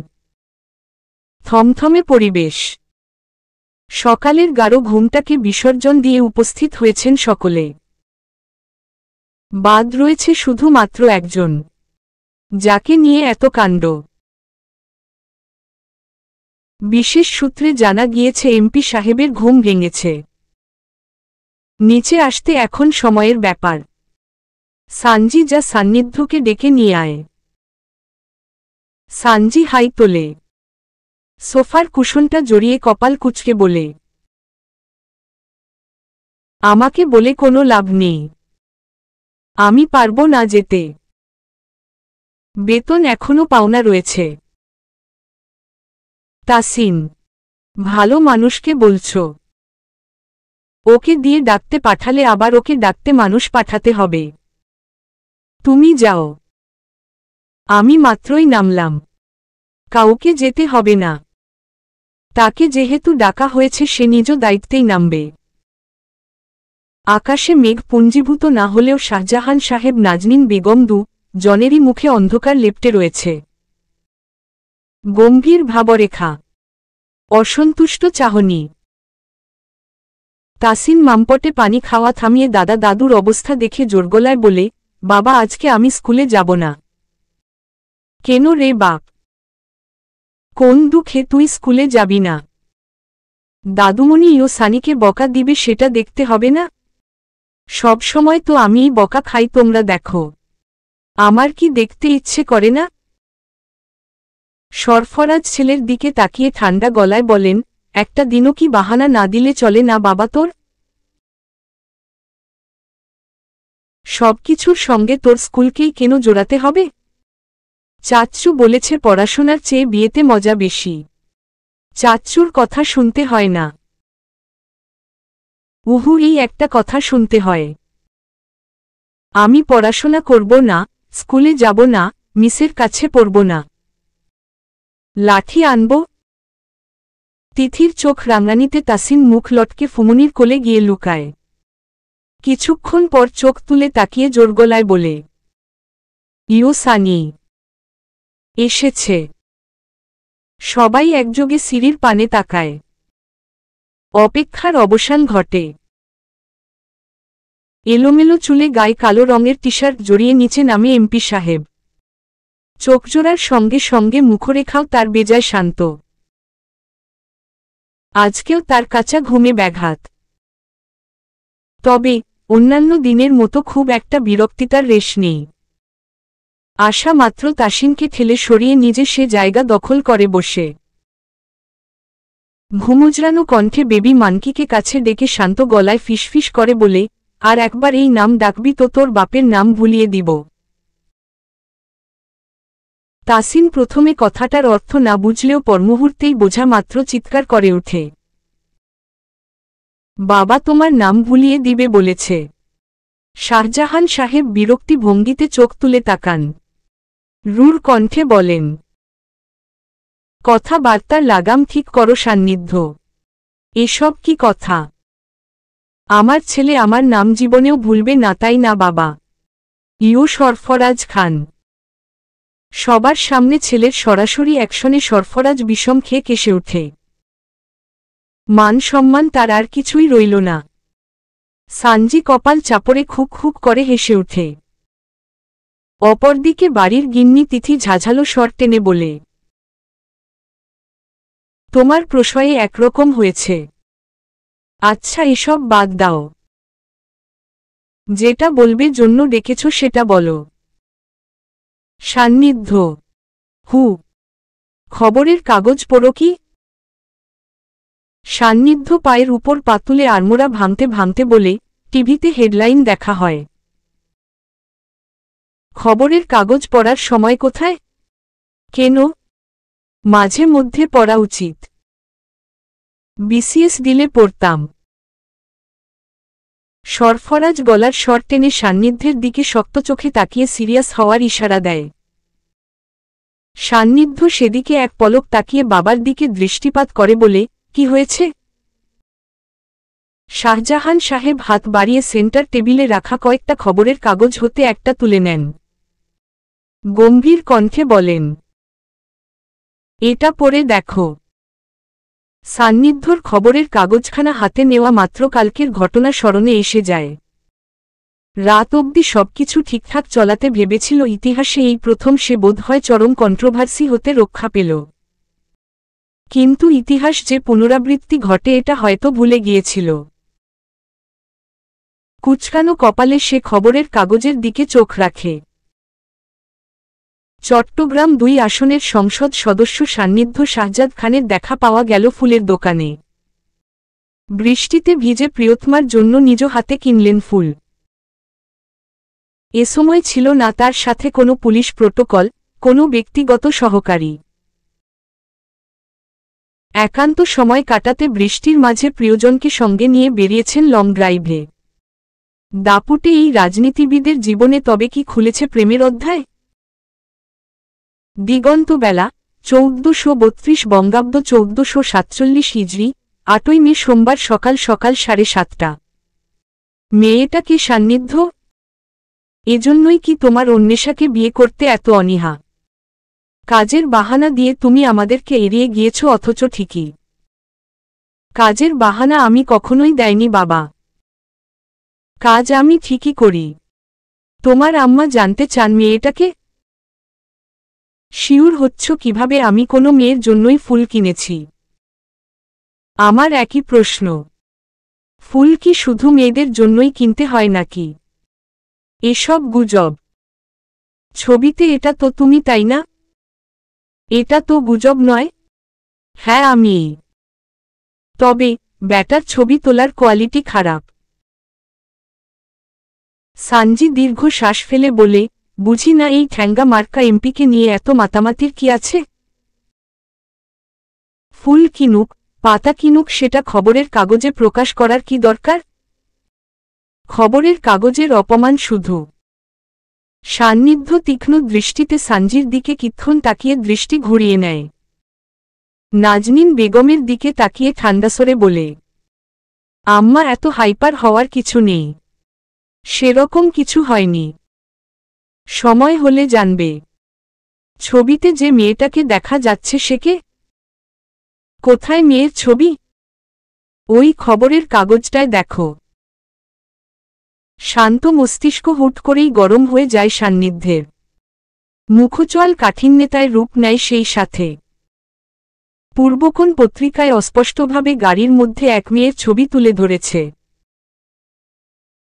থমথমে পরিবেশ। সকালের গাঢ় ঘুমটাকে বিসর্জন দিয়ে উপস্থিত হয়েছেন সকলে। বাদ রয়েছে শুধুমাত্র একজন, যাকে নিয়ে এত কাণ্ড। বিশেষ সূত্রে জানা গিয়েছে এমপি সাহেবের ঘুম ভেঙেছে। নিচে আসতে এখন সময়ের ব্যাপার। সানজি যা সান্নিধ্যকে ডেকে নিয়ে আয়। সানজি হাই তোলে। সোফার কুশনটা জড়িয়ে কপাল কুঁচকে বলে, আমাকে বলে কোনো লাভ নেই, আমি পারবো না যেতে। বেতন এখনো পাওনা রয়েছে। তাসিন, ভালো মানুষকে বলছো? ওকে দিয়ে ডাকতে পাঠালে আবার ওকে ডাকতে মানুষ পাঠাতে হবে। তুমি যাও। আমি মাত্রই নামলাম, কাউকে যেতে হবে না। তাকে যেহেতু ডাকা হয়েছে সে নিজ দায়িত্বেই নামবে। আকাশে মেঘ পুঞ্জীভূত না হলেও শাহজাহান সাহেব নাজনীন বেগম জনেরই মুখে অন্ধকার লেপ্টে রয়েছে। গম্ভীর ভাবরেখা, অসন্তুষ্ট চাহনি। তাসিন মামপটে পানি খাওয়া থামিয়ে দাদা দাদুর অবস্থা দেখে জোরগলায় বলে, বাবা আজকে আমি স্কুলে যাব না। কেন রে বাপ? কোন দুঃখে তুই স্কুলে যাবি না? দাদুমণি ও সানিকে বকা দিবে সেটা দেখতে হবে না? সব সময় তো আমিই বকা খাই, তোমরা দেখো। আমার কি দেখতে ইচ্ছে করে না? সরফরাজ ছেলের দিকে তাকিয়ে ঠান্ডা গলায় বলেন, একটা দিনও কি বাহানা না দিলে চলে না বাবা তোর? সবকিছুর সঙ্গে তোর স্কুলকেই কেন জোড়াতে হবে? চাচ্চু বলেছে পড়াশোনার চেয়ে বিয়েতে মজা বেশি। চাচ্চুর কথা শুনতে হয় না। উহু, এই একটা কথা শুনতে হয়। আমি পড়াশোনা করব না, স্কুলে যাব না, মিসের কাছে পড়ব না। লাঠি আনব? তিথির চোখ রাঙানিতে তাসিন মুখ লটকে ফুমুনির কোলে গিয়ে লুকায়। কিছুক্ষণ পর চোখ তুলে তাকিয়ে জোরগলায় বলে, ইও সানি এসেছে। সবাই একযোগে সিঁড়ির পানে তাকায়। অপেক্ষার অবসান ঘটে। এলোমেলো চুলে গায়ে কালো রঙের টি শার্ট জড়িয়ে নিচে নামে এমপি সাহেব। চোখজোড়ার সঙ্গে সঙ্গে মুখরেখাও তার বেজায় শান্ত। আজকেও তার কাঁচা ঘুমে ব্যাঘাত। তবে অন্যান্য দিনের মতো খুব একটা বিরক্তি তার রেশ নেই। আশা মাত্র তাসিনকে ঠেলে সরিয়ে নিজে সে জায়গা দখল করে বসে। ঘুমুজরানো কণ্ঠে বেবি মানকিকে কাছে ডেকে শান্ত গলায় ফিসফিস করে বলে, আর একবার এই নাম ডাকবি তো তোর বাপের নাম ভুলিয়ে দিব। তাসিন প্রথমে কথাটার অর্থ না বুঝলেও পরমুহূর্তেই বোঝা মাত্র চিৎকার করে ওঠে, বাবা তোমার নাম ভুলিয়ে দিবে বলেছে? শাহজাহান সাহেব বিরক্তি ভঙ্গিতে চোখ তুলে তাকান। রূঢ় কণ্ঠে বলেন, কথাবার্তার লাগাম ঠিক করো সান্নিধ্য। এসব কি কথা? আমার ছেলে আমার নাম জীবনেও ভুলবে না, তাই না বাবা? ইও সরফরাজ খান। সবার সামনে ছেলের সরাসরি অ্যাকশনে সরফরাজ বিষম খেয়ে কেসে ওঠে। মান সম্মান তার আর কিছুই রইল না। সানজি কপাল চাপড়ে খুক খুক করে হেসে ওঠে। অপরদিকে বাড়ির গিন্নি তিথি ঝাঝালো স্বর টেনে বলে, তোমার প্রশ্রয়ে একরকম হয়েছে। আচ্ছা এসব বাদ দাও, যেটা বলবে জন্য ডেকেছ সেটা বলো। সান্নিধ্য, হু, খবরের কাগজ পড়ো কি? সান্নিধ্য পায়ের উপর পাতুলে আড়মোড়া ভাঙতে ভাঙতে বলে, টিভিতে হেডলাইন দেখা হয়। খবরের কাগজ পড়ার সময় কোথায়? কেন? মাঝে মধ্যে পড়া উচিত। বিসিএস দিলে পড়তাম। সরফরাজ গলার স্বর টেনে সান্নিধ্যের দিকে শক্ত চোখে তাকিয়ে সিরিয়াস হওয়ার ইশারা দেয়। সান্নিধ্য সেদিকে এক পলক তাকিয়ে বাবার দিকে দৃষ্টিপাত করে বলে, কি হয়েছে? শাহজাহান সাহেব হাত বাড়িয়ে সেন্টার টেবিলে রাখা কয়েকটা খবরের কাগজ হতে একটা তুলে নেন। গম্ভীর কণ্ঠে বলেন, এটা পড়ে দেখো। সান্নিধ্যর খবরের কাগজখানা হাতে নেওয়া মাত্র কালকের ঘটনা স্মরণে এসে যায়। রাত অবধি সবকিছু ঠিকঠাক চলাতে ভেবেছিল ইতিহাসে এই প্রথম সে বোধহয় চরম কন্ট্রোভার্সি হতে রক্ষা পেল। কিন্তু ইতিহাস যে পুনরাবৃত্তি ঘটে এটা হয়তো ভুলে গিয়েছিল। কুচকানো কপালে সে খবরের কাগজের দিকে চোখ রাখে। চট্টগ্রাম ২ আসনের সংসদ সদস্য সান্নিধ্য শাহজাদ খানের দেখা পাওয়া গেল ফুলের দোকানে। বৃষ্টিতে ভিজে প্রিয়তমার জন্য নিজ হাতে কিনলেন ফুল। এ সময় ছিল না তার সাথে কোনো পুলিশ প্রোটোকল, কোনো ব্যক্তিগত সহকারী। একান্ত সময় কাটাতে বৃষ্টির মাঝে প্রিয়জনকে সঙ্গে নিয়ে বেরিয়েছেন লং ড্রাইভে। দাপুটে এই রাজনীতিবিদের জীবনে তবে কি খুলেছে প্রেমের অধ্যায়? দিগন্তবেলা ১৪৩২ বঙ্গাব্দ ১৪৪৭ হিজরি ৮ই মে সোমবার সকাল সকাল ৭:৩০। মেয়েটা কি সান্নিধ্য? এজন্যই কি তোমার অন্বেষাকে বিয়ে করতে এত অনীহা? কাজের বাহানা দিয়ে তুমি আমাদেরকে এড়িয়ে গিয়েছ, অথচ ঠিকই। কাজের বাহানা আমি কখনোই দেয়নি বাবা। কাজ আমি ঠিকই করি। তোমার আম্মা জানতে চান মেয়েটাকে? শিওর হচ্ছ কিভাবে আমি কোনো মেয়ের জন্যই ফুল কিনেছি? আমার একই প্রশ্ন। ফুল কি শুধু মেয়েদের জন্যই কিনতে হয় নাকি? এসব গুজব। ছবিতে এটা তো তুমি, তাই না? এটা তো গুজব নয়। হ্যাঁ আমি। তবে ব্যাটার ছবি তোলার কোয়ালিটি খারাপ। সানজি দীর্ঘ শ্বাস ফেলে বলে, বুঝি না এই ঠ্যাঙ্গা মার্কা এমপিকে নিয়ে এত মাতামাতির কি আছে? ফুল কিনুক, পাতা কিনুক, সেটা খবরের কাগজে প্রকাশ করার কি দরকার? খবরের কাগজের অপমান শুধু। সান্নিধ্য তীক্ষ্ণ দৃষ্টিতে সানজির দিকে কিক্ষণ তাকিয়ে দৃষ্টি ঘুরিয়ে নেয়। নাজনীন বেগমের দিকে তাকিয়ে ঠান্ডাস্বরে বলে, আম্মা এত হাইপার হওয়ার কিছু নেই। সেরকম কিছু হয়নি। সময় হলে জানবে। ছবিতে যে মেয়েটাকে দেখা যাচ্ছে সে কে? কোথায় মেয়ের ছবি? ওই খবরের কাগজটায় দেখো। শান্ত মস্তিষ্ক হুট করেই গরম হয়ে যায় সান্নিধ্যের। মুখচল কাঠিন্যতায় রূপ নেয় সেই সাথে। পূর্বকোণ পত্রিকায় অস্পষ্টভাবে গাড়ির মধ্যে এক মেয়ের ছবি তুলে ধরেছে।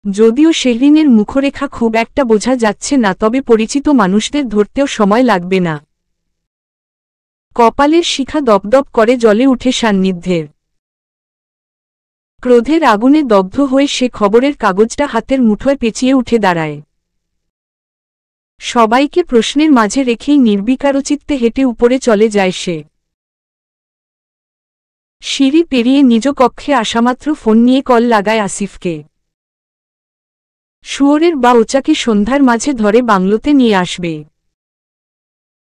যদিও শেহরিনের মুখরেখা খুব একটা বোঝা যাচ্ছে না, তবে পরিচিত মানুষদের ধরতেও সময় লাগবে না। কপালের শিখা দপদপ করে জ্বলে উঠে সান্নিধ্যের। ক্রোধের আগুনে দগ্ধ হয়ে সে খবরের কাগজটা হাতের মুঠোয় পেঁচিয়ে উঠে দাঁড়ায়। সবাইকে প্রশ্নের মাঝে রেখেই নির্বিকারচিত্তে হেঁটে উপরে চলে যায় সে। সিঁড়ি পেরিয়ে নিজ কক্ষে আসামাত্র ফোন নিয়ে কল লাগায় আসিফকে। শুয়োরের বা ওচাকে সন্ধ্যার মাঝে ধরে বাংলোতে নিয়ে আসবে।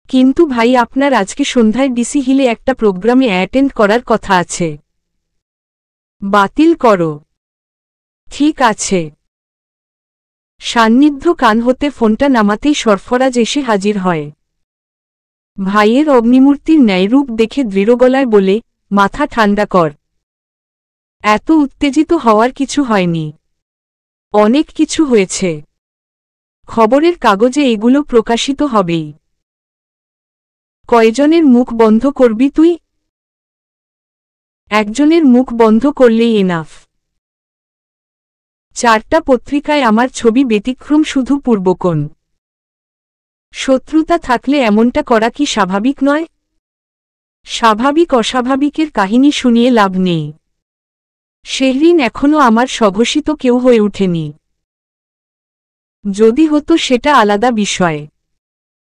কিন্তু ভাই, আপনার আজকে সন্ধ্যায় ডিসি হিলে একটা প্রোগ্রামে অ্যাটেন্ড করার কথা আছে। বাতিল করো। ঠিক আছে। সান্নিধ্য কান হতে ফোনটা নামাতেই সরফরাজ এসে হাজির হয়। ভাইয়ের অগ্নিমূর্তির ন্যায় রূপ দেখে দৃঢ় গলায় বলে, মাথা ঠান্ডা কর। এত উত্তেজিত হওয়ার কিছু হয়নি। অনেক কিছু হয়েছে। খবরের কাগজে এগুলো প্রকাশিত হবেই। কয়জনের মুখ বন্ধ করবি তুই? একজনের মুখ বন্ধ করলেই এনাফ। 4টা পত্রিকায় আমার ছবি ব্যতিক্রম, শুধু পূর্বকোণ। শত্রুতা থাকলে এমনটা করা কি স্বাভাবিক নয়? স্বাভাবিক অস্বাভাবিকের কাহিনী শুনিয়ে লাভ নেই। শেহরিন এখনো আমার স্বঘোষিত কেউ হয়ে ওঠেনি। যদি হতো সেটা আলাদা বিষয়।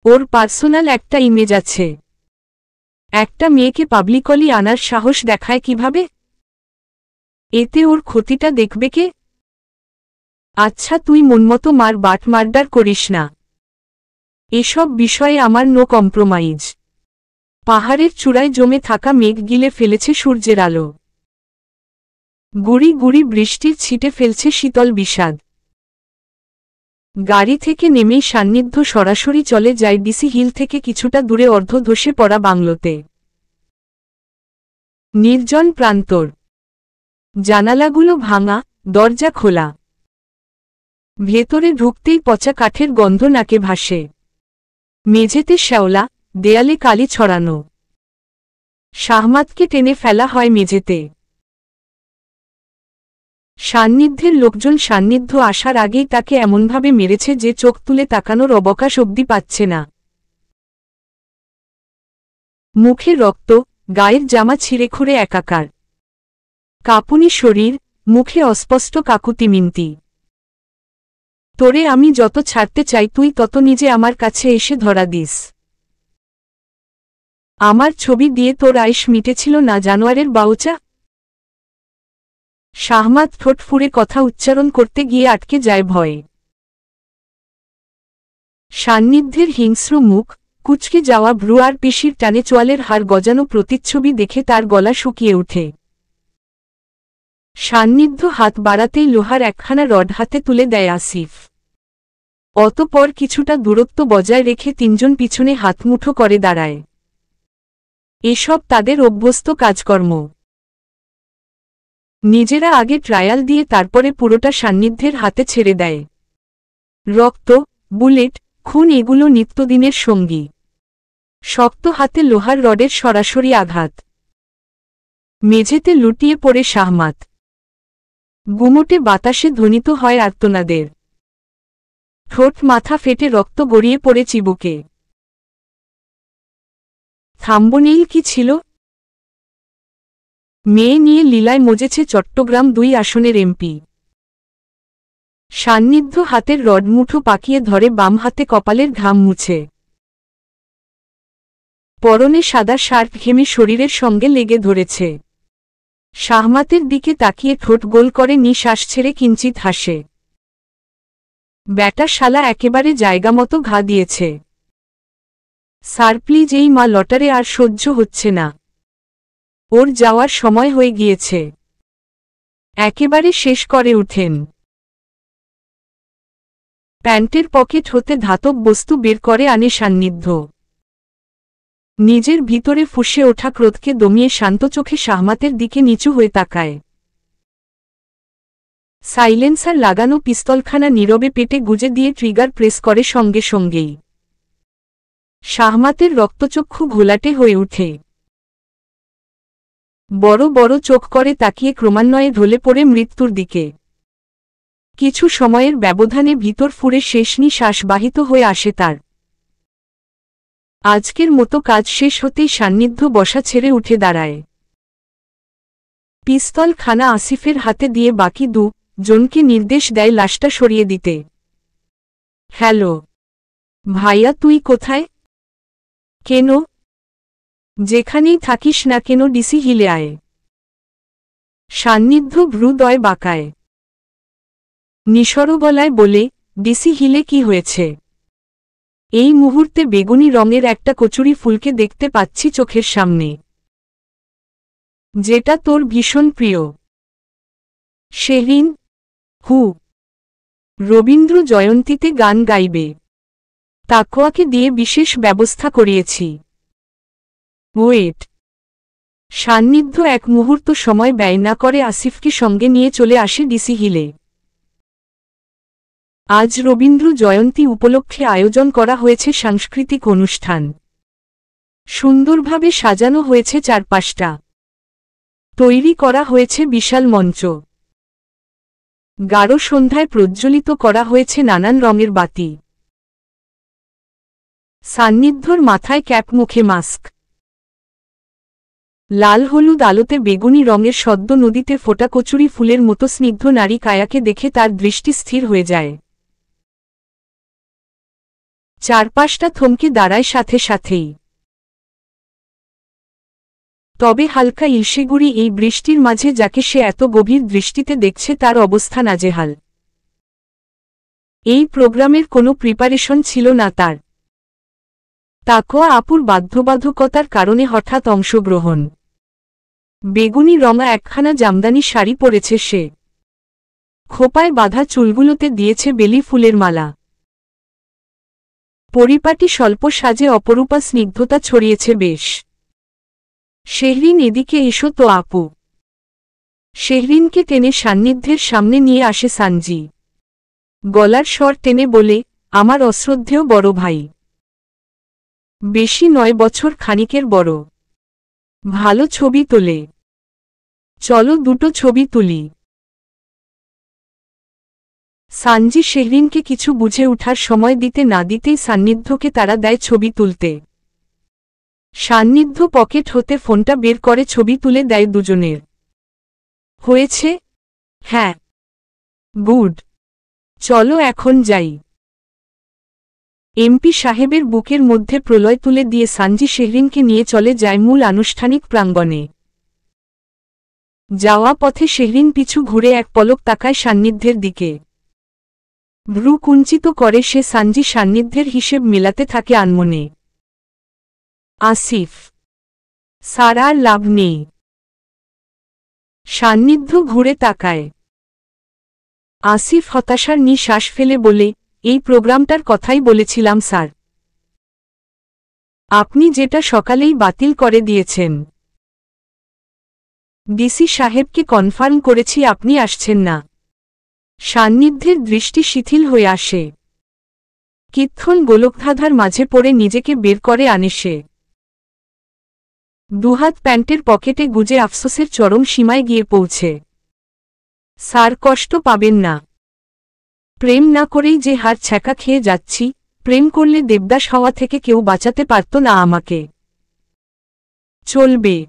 ওর পার্সোনাল একটা ইমেজ আছে। একটা মেয়েকে পাবলিকলি আনার সাহস দেখায় কিভাবে? এতে ওর ক্ষতিটা দেখবে কে? আচ্ছা, তুই মনমতো মার্ডার করিস না। এসব বিষয়ে আমার নো কম্প্রোমাইজ। পাহাড়ের চূড়ায় জমে থাকা মেঘ গিলে ফেলেছে সূর্যের আলো। গুড়ি গুড়ি বৃষ্টির ছিটে ফেলছে শীতল বিষাদ। গাড়ি থেকে নেমেই সান্নিধ্য সরাসরি চলে যায় ডিসি হিল থেকে কিছুটা দূরে অর্ধ ধসে পড়া বাংলোতে। নির্জন প্রান্তর। জানালাগুলো ভাঙা, দরজা খোলা। ভেতরে ঢুকতেই পচা কাঠের গন্ধ নাকে ভাসে। মেঝেতে শ্যাওলা, দেয়ালে কালি ছড়ানো। শাহমাদকে টেনে ফেলা হয় মেঝেতে। সান্নিধ্যের লোকজন সান্নিধ্য আসার আগেই তাকে এমনভাবে মেরেছে যে চোখ তুলে তাকানোর অবকাশ অবধি পাচ্ছে না। মুখে রক্ত, গায়ের জামা ছিঁড়েখুঁড়ে একাকার। কাঁপুনি শরীর, মুখে অস্পষ্ট কাকুতিমিনতি। তোরে আমি যত ছাড়তে চাই তুই তত নিজে আমার কাছে এসে ধরা দিস। আমার ছবি দিয়ে তোর আইস মিটেছিল না জানোয়ারের বাউচা? শাহমাদ ঠোঁট ফুঁড়ে কথা উচ্চারণ করতে গিয়ে আটকে যায় ভয়ে। সান্নিধ্যের হিংস্র মুখ, কুঁচকে যাওয়া ভ্রু আর পেশির টানে চোয়ালের হাড় গজানো প্রতিচ্ছবি দেখে তার গলা শুকিয়ে ওঠে। সান্নিধ্য হাত বাড়াতেই লোহার একখানা রড হাতে তুলে দেয় আসিফ। অতঃপর কিছুটা দূরত্ব বজায় রেখে তিনজন পিছনে হাতমুঠো করে দাঁড়ায়। এসব তাদের অভ্যস্ত কাজকর্ম। নিজেরা আগে ট্রায়াল দিয়ে তারপরে পুরোটা সান্নিধ্যের হাতে ছেড়ে দেয়। রক্ত, বুলেট, খুন এগুলো নিত্যদিনের সঙ্গী। শক্ত হাতে লোহার রডের সরাসরি আঘাত। মেঝেতে লুটিয়ে পড়ে শাহমাত। গুমোটে বাতাসে ধ্বনিত হয় আর্তনাদের। ঠোঁট মাথা ফেটে রক্ত গড়িয়ে পড়ে চিবুকে। থাম্বনেইল কি ছিল? মেয়ে নিয়ে লীলায় মজেছে চট্টগ্রাম ২ আসনের এমপি। সান্নিধ্য হাতের রড মুঠো পাকিয়ে ধরে বাম হাতে কপালের ঘাম মুছে। পরনে সাদা শার্ট ঘেমে শরীরের সঙ্গে লেগে ধরেছে। শাহমাতের দিকে তাকিয়ে ঠোঁট গোল করে নিঃশ্বাস ছেড়ে কিঞ্চিত হাসে। ব্যাটা শালা একেবারে জায়গামতো ঘা দিয়েছে। স্যার প্লিজ, এই মা লটারে আর সহ্য হচ্ছে না। ওর যাওয়ার সময় হয়ে গিয়েছে। একেবারে শেষ করে উঠেন। প্যান্টের পকেট হতে ধাতব বস্তু বের করে আনে সান্নিধ্য। নিজের ভিতরে ফুঁসে ওঠা ক্রোধকে দমিয়ে শান্ত চোখে শাহমাতের দিকে নিচু হয়ে তাকায়। সাইলেন্সার লাগানো পিস্তলখানা নীরবে পেটে গুজে দিয়ে ট্রিগার প্রেস করে সঙ্গে সঙ্গেই। শাহমাতের রক্তচক্ষু ঘোলাটে হয়ে ওঠে। বড় বড় চোখ করে তাকিয়ে ক্রমান্বয়ে ঢলে পড়ে মৃত্যুর দিকে। কিছু সময়ের ব্যবধানে ভিতর ফুঁড়ে শেষ নিঃশ্বাস বাহিত হয়ে আসে তার। আজকের মতো কাজ শেষ হতেই সান্নিধ্য বসা ছেড়ে উঠে দাঁড়ায়। পিস্তল খানা আসিফের হাতে দিয়ে বাকি ২ জনকে নির্দেশ দেয় লাশটা সরিয়ে দিতে। হ্যালো ভাইয়া, তুই কোথায়? কেন? যেখানেই থাকিস না কেন ডিসি হিলে আয়। সান্নিধ্য ভ্রুদয় বাঁকায়। নিঃস্বর গলায় বলে, ডিসি হিলে কি হয়েছে? এই মুহূর্তে বেগুনি রঙের একটা কচুরি ফুলকে দেখতে পাচ্ছি চোখের সামনে, যেটা তোর ভীষণ প্রিয়। শেহরিন? হু। রবীন্দ্র জয়ন্তীতে গান গাইবে। তাকওয়াকে দিয়ে বিশেষ ব্যবস্থা করিয়েছি। ওয়েট। সান্নিধ্য এক মুহূর্ত সময় ব্যয় না করে আসিফকে সঙ্গে নিয়ে চলে আসে ডিসি হিলে। আজ রবীন্দ্র জয়ন্তী উপলক্ষে আয়োজন করা হয়েছে সাংস্কৃতিক অনুষ্ঠান। সুন্দরভাবে সাজানো হয়েছে চারপাশটা। তৈরি করা হয়েছে বিশাল মঞ্চ। গাঢ় সন্ধ্যায় প্রজ্জ্বলিত করা হয়েছে নানান রঙের বাতি। সান্নিধ্যর মাথায় ক্যাপ, মুখে মাস্ক। লাল হলুদ আলোতে বেগুনি রঙের সদ্য নদীতে ফোটা কচুরি ফুলের মতো স্নিগ্ধ নারী কায়াকে দেখে তার দৃষ্টি স্থির হয়ে যায়। চারপাশটা থমকে দাঁড়ায় সাথে সাথেই। তবে হালকা ইলশেগুড়ি এই বৃষ্টির মাঝে যাকে সে এত গভীর দৃষ্টিতে দেখছে তার অবস্থা নাজেহাল। এই প্রোগ্রামের কোনো প্রিপারেশন ছিল না তার। তাকওয়া আপুর বাধ্যবাধকতার কারণে হঠাৎ অংশগ্রহণ। বেগুনি রঙা একখানা জামদানি শাড়ি পরেছে সে। খোপায় বাঁধা চুলগুলোতে দিয়েছে বেলি ফুলের মালা। পরিপাটি স্বল্প সাজে অপরূপা স্নিগ্ধতা ছড়িয়েছে বেশ। শেহরিন, এদিকে এসো তো আপু। শেহরিনকে টেনে সান্নিধ্যের সামনে নিয়ে আসে সানজি। গলার স্বর টেনে বলে, আমার অশ্রদ্ধেয় বড় ভাই। বেশি নয়, বছর খানিকের বড়। ভালো ছবি তোলে। চলো দুটো ছবি তুলি। সানজি শেহরিনকে কিছু বুঝে ওঠার সময় দিতে না দিতেই সান্নিধ্যকে তাড়া দেয় ছবি তুলতে। সান্নিধ্য পকেট হতে ফোনটা বের করে ছবি তুলে দেয় দুজনের। হয়েছে? হ্যাঁ। গুড। চলো এখন যাই। এমপি সাহেবের বুকের মধ্যে প্রলয় তুলে দিয়ে সানজি শেহরিনকে নিয়ে চলে যায় মূল আনুষ্ঠানিক প্রাঙ্গণে। যাওয়া পথে শেহরিন পিছু ঘুরে এক পলক তাকায় সান্নিধ্যের দিকে। ভ্রু কুঞ্চিত করে সে সানজি সান্নিধ্যের হিসেব মেলাতে থাকে আনমনে। আসিফ, সারা আর লাভ নেই। সান্নিধ্য ঘুরে তাকায়। আসিফ হতাশার নিঃশ্বাস ফেলে বলে, এই প্রোগ্রামটার কথাই বলেছিলাম স্যার। আপনি যেটা সকালেই বাতিল করে দিয়েছেন। ডিসি সাহেবকে কনফার্ম করেছি আপনি আসছেন না। সান্নিধ্যের দৃষ্টি শিথিল হয়ে আসে। কিৎক্ষণ গোলকধাঁধার মাঝে পড়ে নিজেকে বের করে আনে সে। দুহাত প্যান্টের পকেটে গুজে আফসোসের চরম সীমায় গিয়ে পৌঁছে। স্যার কষ্ট পাবেন না। প্রেম না করেই যে হার ছ্যাঁকা খেয়ে যাচ্ছি, প্রেম করলে দেবদাস হওয়া থেকে কেউ বাঁচাতে পারত না আমাকে। চলবে।